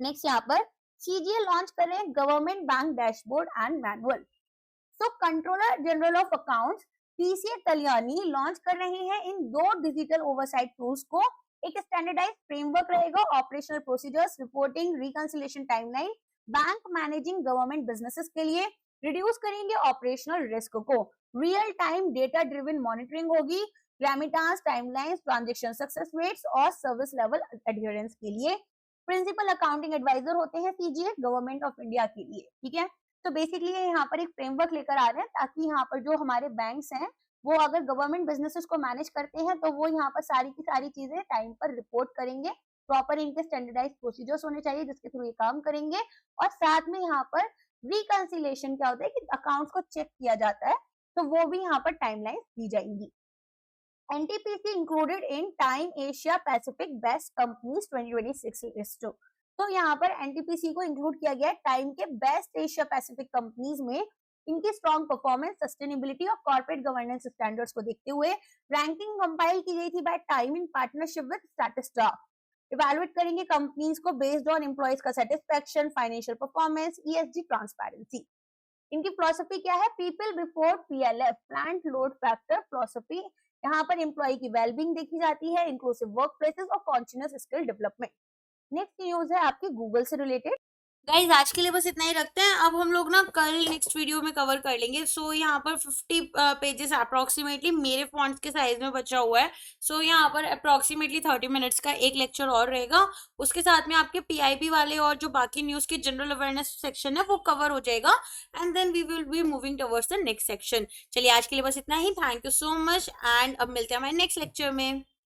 नेक्स्ट यहाँ पर सीजीएल लॉन्च कर रहे हैं government bank dashboard and manual. So controller general of accounts PCA Kalyani launch कर रहे हैं इन 2 डिजिटल ओवरसाइट टूल्स को। एक स्टैंडर्डाइज्ड फ्रेमवर्क रहेगा, operational procedures, reporting, reconciliation timeline, bank managing government businesses के लिए। रिड्यूस करेंगे ऑपरेशनल रिस्क को। Real time data driven monitoring होगी, remittance timelines, transaction success rates और सर्विस लेवल एडहेरेंस के लिए। प्रिंसिपल अकाउंटिंग एडवाइजर होते हैं सीजीए गवर्नमेंट ऑफ इंडिया के लिए। ठीक है। तो बेसिकली यहाँ पर एक फ्रेमवर्क लेकर आ रहे हैं ताकि यहाँ पर जो हमारे बैंक्स हैं वो अगर गवर्नमेंट बिजनेसेस को मैनेज करते हैं तो वो यहाँ पर सारी की सारी चीजें टाइम पर रिपोर्ट करेंगे। प्रॉपर इनके स्टैंडर्डाइज्ड प्रोसीजर्स होने चाहिए जिसके थ्रू ये काम करेंगे। और साथ में यहाँ पर रिकंसिलिएशन क्या होता है कि अकाउंट्स को चेक किया जाता है, तो वो भी यहाँ पर टाइमलाइन दी जाएंगी। NTPC included in Time Asia Pacific Best Companies 2026 list. तो यहाँ पर NTPC को इंक्लूड किया गया है टाइम के बेस्ट एशिया पैसिफिक कंपनीज में। इनकी स्ट्रॉन्ग परफॉर्मेंस, सस्टेनेबिलिटी और कॉर्पोरेट गवर्नेंस स्टैंडर्ड्स को देखते हुए रैंकिंग कंपाइल की गई थी by Time in partnership with Statista. Evaluate करेंगे कंपनीज को बेस्ड ऑन एम्प्लॉइज का satisfaction, financial performance, ESG transparency. इनकी फिलॉसफी क्या है? People before PLF, plant load factor philosophy. यहाँ पर एम्प्लॉय की वेलबींग देखी जाती है, इंक्लूसिव वर्क प्लेसेस और continuous skill development. Next news है आपकी गूगल से रिलेटेड। गाइज आज के लिए बस इतना ही रखते हैं। अब हम लोग ना कल नेक्स्ट वीडियो में कवर कर लेंगे। सो यहाँ पर 50 पेजेस अप्रोक्सीमेटली मेरे फॉन्ट्स के साइज में बचा हुआ है। सो यहाँ पर अप्रोक्सीमेटली 30 मिनट्स का एक लेक्चर और रहेगा। उसके साथ में आपके PIB वाले और जो बाकी न्यूज के जनरल अवेयरनेस सेक्शन है वो कवर हो जाएगा and then we will be moving towards the next section. चलिए आज के लिए बस इतना ही। Thank you so much and अब मिलते हैं हमारे नेक्स्ट लेक्चर में।